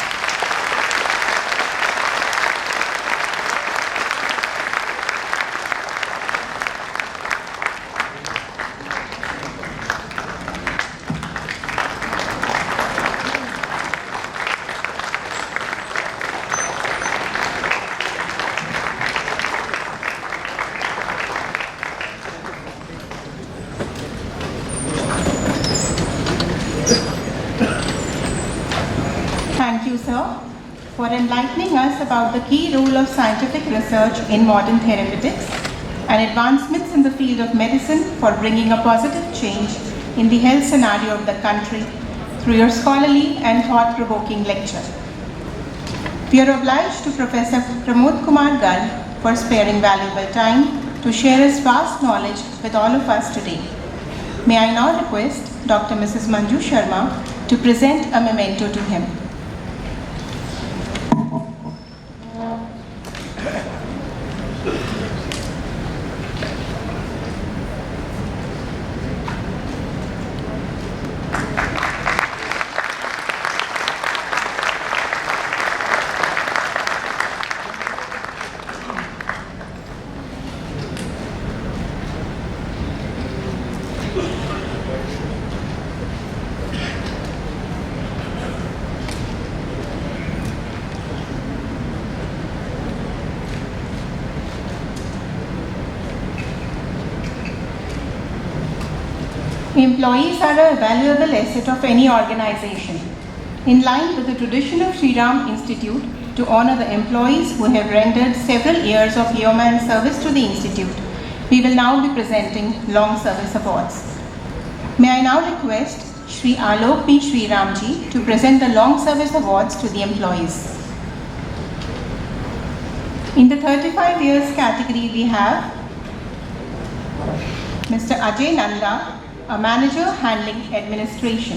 sir, for enlightening us about the key role of scientific research in modern therapeutics and advancements in the field of medicine for bringing a positive change in the health scenario of the country through your scholarly and thought-provoking lecture. We are obliged to Professor Pramod Kumar Garg for sparing valuable time to share his vast knowledge with all of us today. May I now request Dr. Mrs. Manju Sharma to present a memento to him. Employees are a valuable asset of any organization. In line with the tradition of Shri Ram Institute to honor the employees who have rendered several years of yeoman service to the Institute, we will now be presenting long service awards. May I now request Shri Alok P. Shri Ramji to present the long service awards to the employees. In the 35 years category we have Mr. Ajay Nanda, a manager handling administration.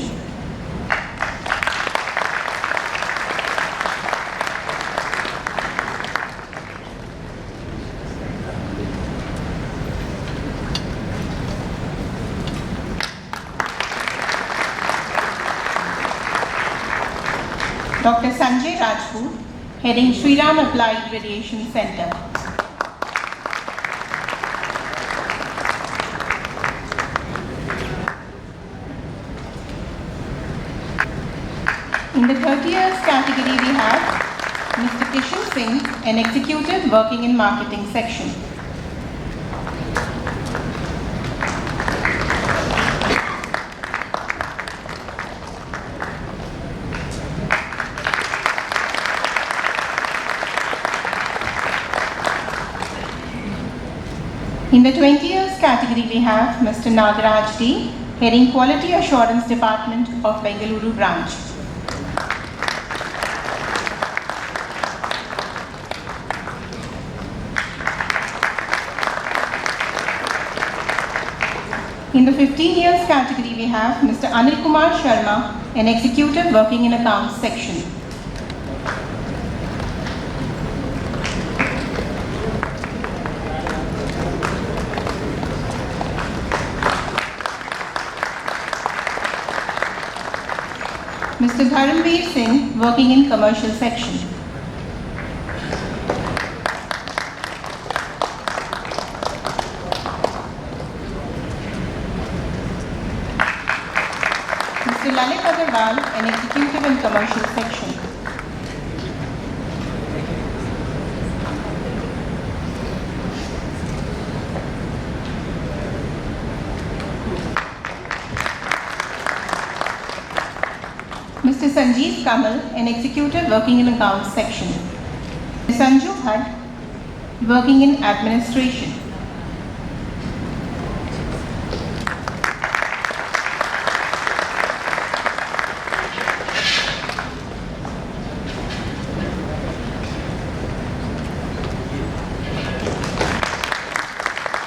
Dr. Sanjay Rajput, heading Shri Ram Applied Radiation Center. In the 30 years category we have Mr. Kishan Singh, an executive working in marketing section. In the 20 years category we have Mr. Nagaraj D, heading Quality Assurance Department of Bengaluru branch. In the 15 years category we have Mr. Anil Kumar Sharma, an executive working in accounts section. Mr. Dharamveer Singh, working in commercial section. Mr. Lalit Agarwal, an executive in commercial section. Mr. Sanjeev Kamal, an executive working in accounts section. Ms. Sanju Bhatt, working in administration.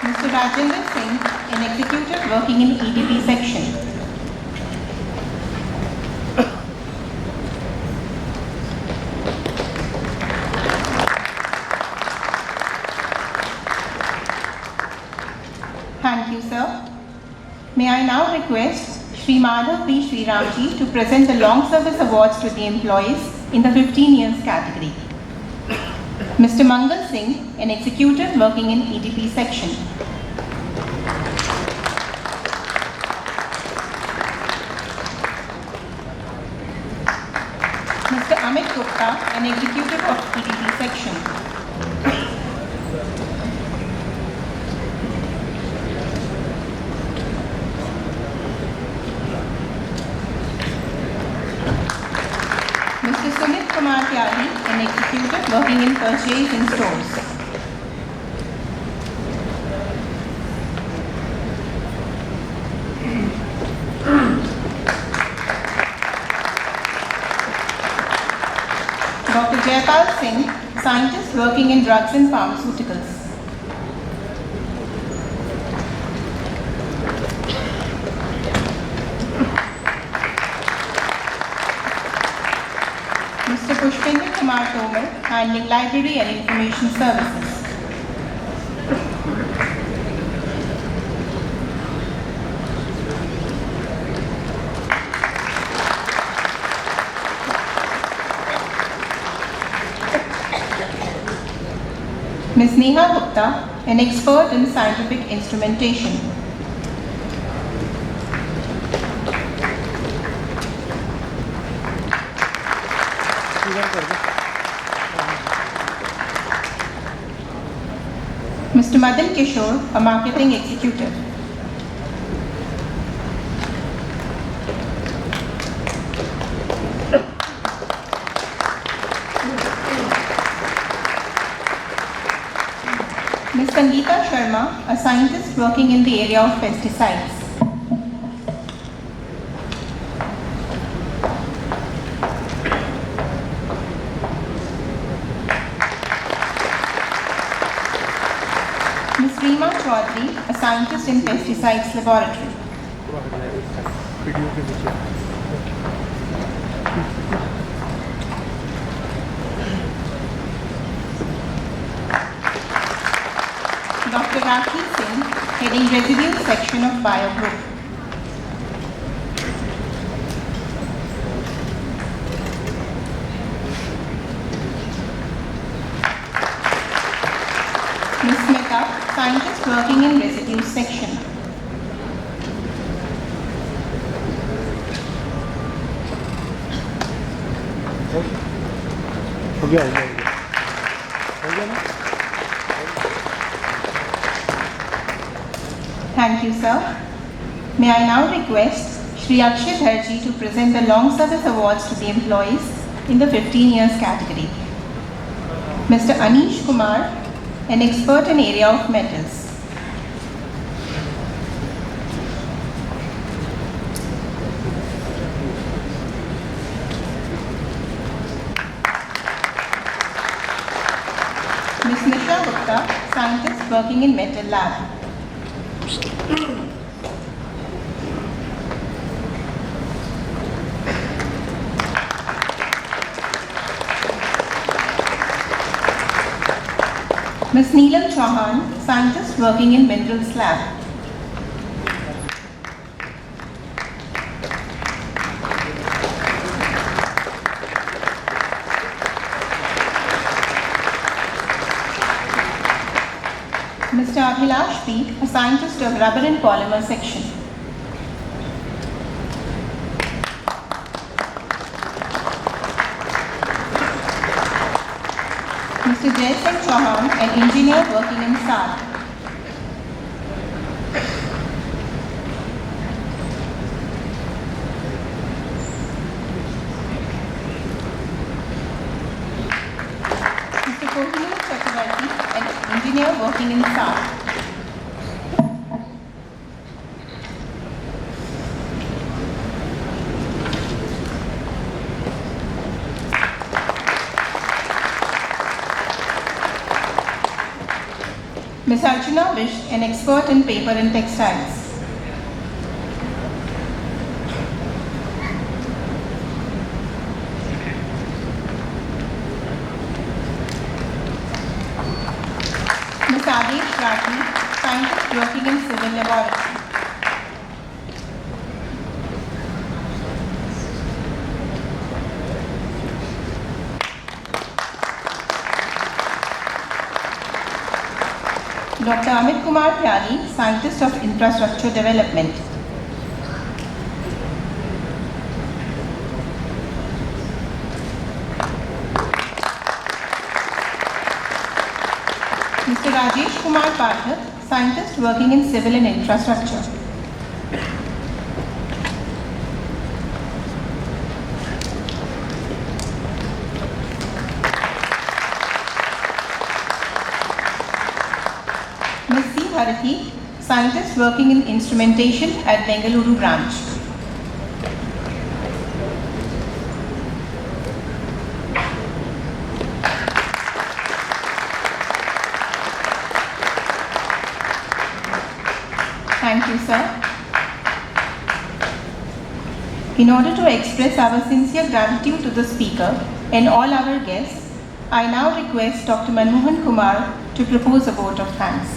Mr. Rajendra Singh, an executive working in EDP section. Thank you, sir. May I now request Shri Madhav P. Shri Ramji to present the long service awards to the employees in the 15 years category. Mr. Mangal Singh, an executive working in EDP section. Mr. Amit Gupta, an executive of EDP section. Mr. Sumit Kumar Tyagi, an executive working in purchase in stores. Dr. Jaypal Singh, scientist working in drugs and pharmaceuticals. Mr. Pushpender Kumar Tomar, handling library and information services. Ms. Neha Gupta, an expert in scientific instrumentation. Mr. Madan Kishore, a marketing executive. Ms. Sangeeta Sharma, a scientist working in the area of pesticides. Ms. Reema Chaudhary, a scientist in pesticides laboratory. Dr. Rakhi Singh, heading residue section of Bio Group. Ms. Smita, scientist working in residue section. हो गया ना Thank you, sir. May I now request Shri Akshay Dharji to present the Long Service Awards to the employees in the 15 years category. Mr. Anish Kumar, an expert in area of metals. Ms. Nisha Gupta, scientist working in metal lab. Ms. Neelam Chauhan, scientist working in minerals lab. Mr. Abhilash P, a scientist of rubber and polymer section. Mr. Jaysingh Chauhan, an engineer working in SAR. Mr. Kohinoor Chakravarti, an engineer working in SAR. Ms. Archana Vish, an expert in paper and textiles. Ms. Adesh Rathi, scientist working in civil laboratory. Dr. Amit Kumar Tyagi, scientist of infrastructure development. Mr. Rajesh Kumar Pathak, scientist working in civil and infrastructure. Arathi, scientist working in instrumentation at Bengaluru branch. Thank you, sir. In order to express our sincere gratitude to the speaker and all our guests, I now request Dr. Manmohan Kumar to propose a vote of thanks.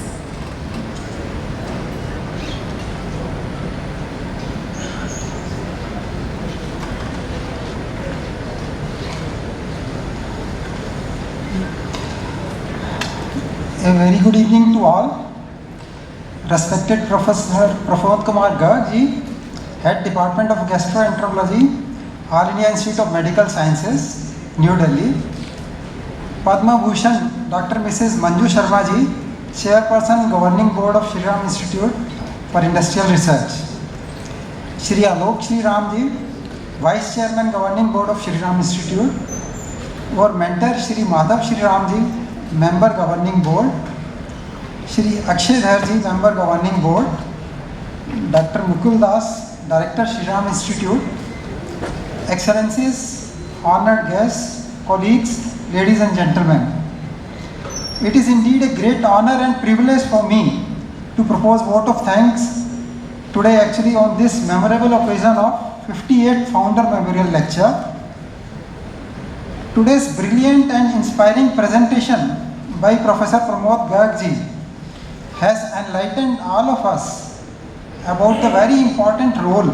A very good evening to all. Respected Professor Pramod Kumar Garg ji, Head Department of Gastroenterology, All India Institute of Medical Sciences, New Delhi. Padma Bhushan Dr. Mrs. Manju Sharma ji, Chairperson Governing Board of Shri Ram Institute for Industrial Research. Shri Alok Shri Ram ji, Vice Chairman Governing Board of Shri Ram Institute. Our mentor Shri Madhav Shri Ram ji, Member Governing Board. Shri Akshay Dhar ji, Member Governing Board. Dr. Mukul Das, Director Shri Ram Institute. Excellencies, honored guests, colleagues, ladies and gentlemen. It is indeed a great honor and privilege for me to propose vote of thanks today actually on this memorable occasion of 58th Founder Memorial Lecture. Today's brilliant and inspiring presentation by Professor Pramod Garg ji has enlightened all of us about the very important role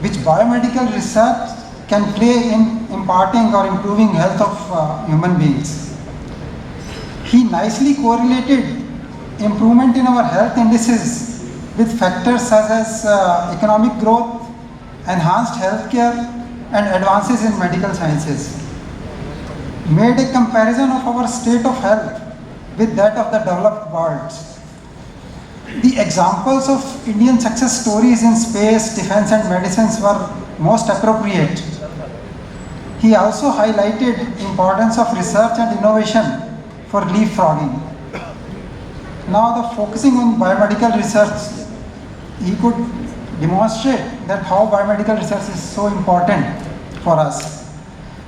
which biomedical research can play in imparting or improving health of human beings. He nicely correlated improvement in our health indices with factors such as economic growth, enhanced healthcare, and advances in medical sciences. Made a comparison of our state of health with that of the developed world. The examples of Indian success stories in space, defense and medicines were most appropriate. He also highlighted importance of research and innovation for leapfrogging. Now the focusing on biomedical research, he could demonstrate that how biomedical research is so important for us.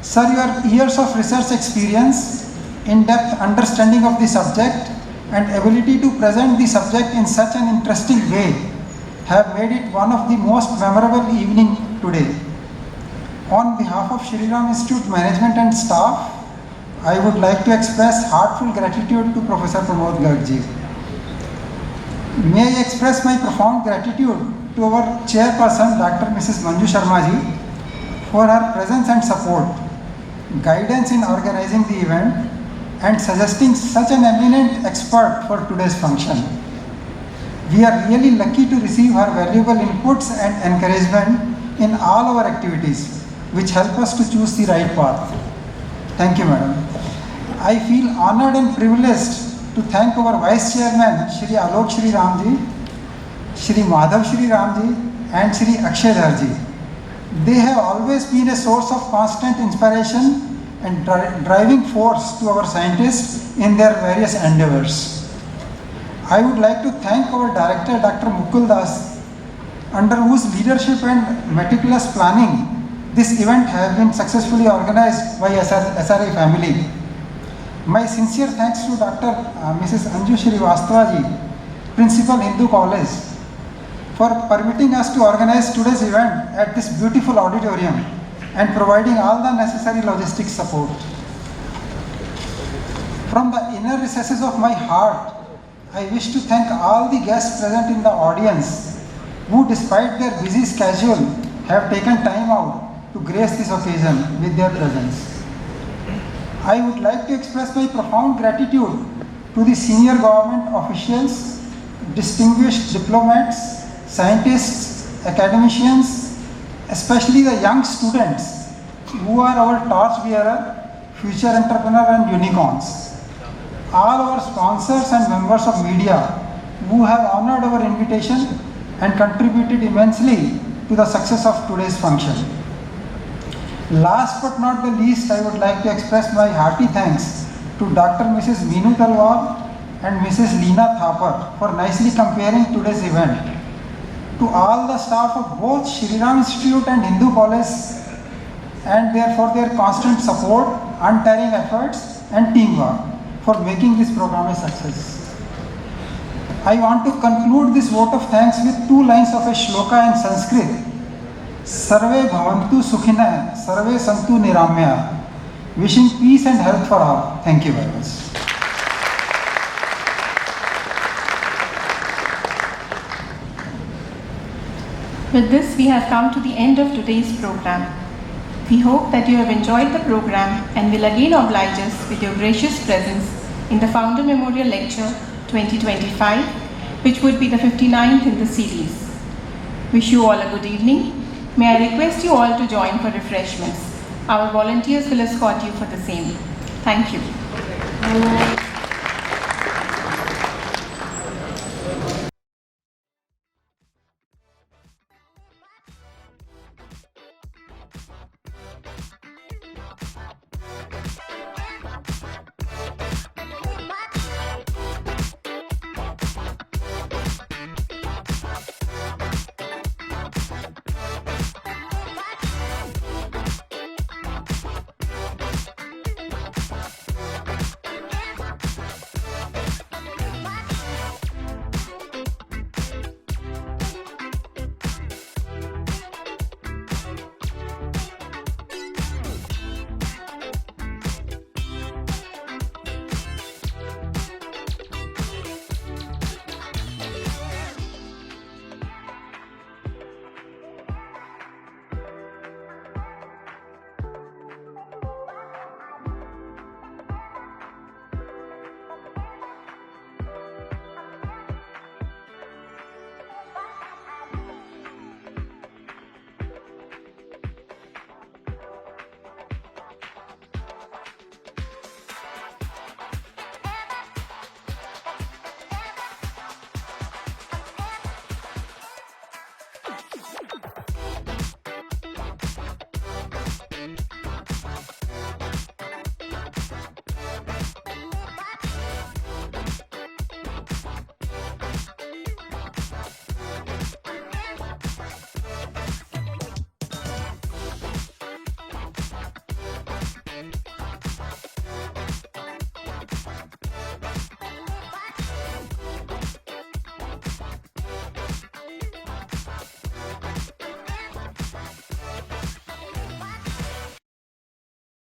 Sir, your years of research experience, in-depth understanding of the subject and ability to present the subject in such an interesting way have made it one of the most memorable evening today. On behalf of Shri Ram Institute management and staff, I would like to express heartfelt gratitude to Professor Pramod Garg ji. May I express my profound gratitude to our chairperson, Dr. Mrs. Manju Sharma ji, for her presence and support, guidance in organizing the event, and suggesting such an eminent expert for today's function. We are really lucky to receive her valuable inputs and encouragement in all our activities, which help us to choose the right path. Thank you, Madam. I feel honored and privileged to thank our Vice Chairman, Shri Alok Shri Ram ji, Shri Madhav Shri Ram ji, and Shri Akshay Dhar ji. They have always been a source of constant inspiration and driving force to our scientists in their various endeavors. I would like to thank our director, Dr. Mukul Das, under whose leadership and meticulous planning this event has been successfully organized by SRA family. My sincere thanks to Dr. Mrs. Anju Shrivastava ji, Principal Hindu College, for permitting us to organize today's event at this beautiful auditorium and providing all the necessary logistic support. From the inner recesses of my heart, I wish to thank all the guests present in the audience who, despite their busy schedule, have taken time out to grace this occasion with their presence. I would like to express my profound gratitude to the senior government officials, distinguished diplomats, scientists, academicians, especially the young students who are our torchbearer, future entrepreneur and unicorns. All our sponsors and members of media who have honored our invitation and contributed immensely to the success of today's function. Last but not the least, I would like to express my hearty thanks to Dr. Mrs. Meenu Talwar and Mrs. Leena Thapar for nicely comparing today's event. To all the staff of both Shri Ram Institute and Hindu College and for their constant support, untiring efforts and teamwork for making this program a success. I want to conclude this vote of thanks with 2 lines of a shloka in Sanskrit. Sarve bhavantu sukhina, sarve santu niramya. Wishing peace and health for all. Thank you very much. With this, we have come to the end of today's program. We hope that you have enjoyed the program and will again oblige us with your gracious presence in the Founder Memorial Lecture 2025, which would be the 59th in the series. Wish you all a good evening. May I request you all to join for refreshments. Our volunteers will escort you for the same. Thank you.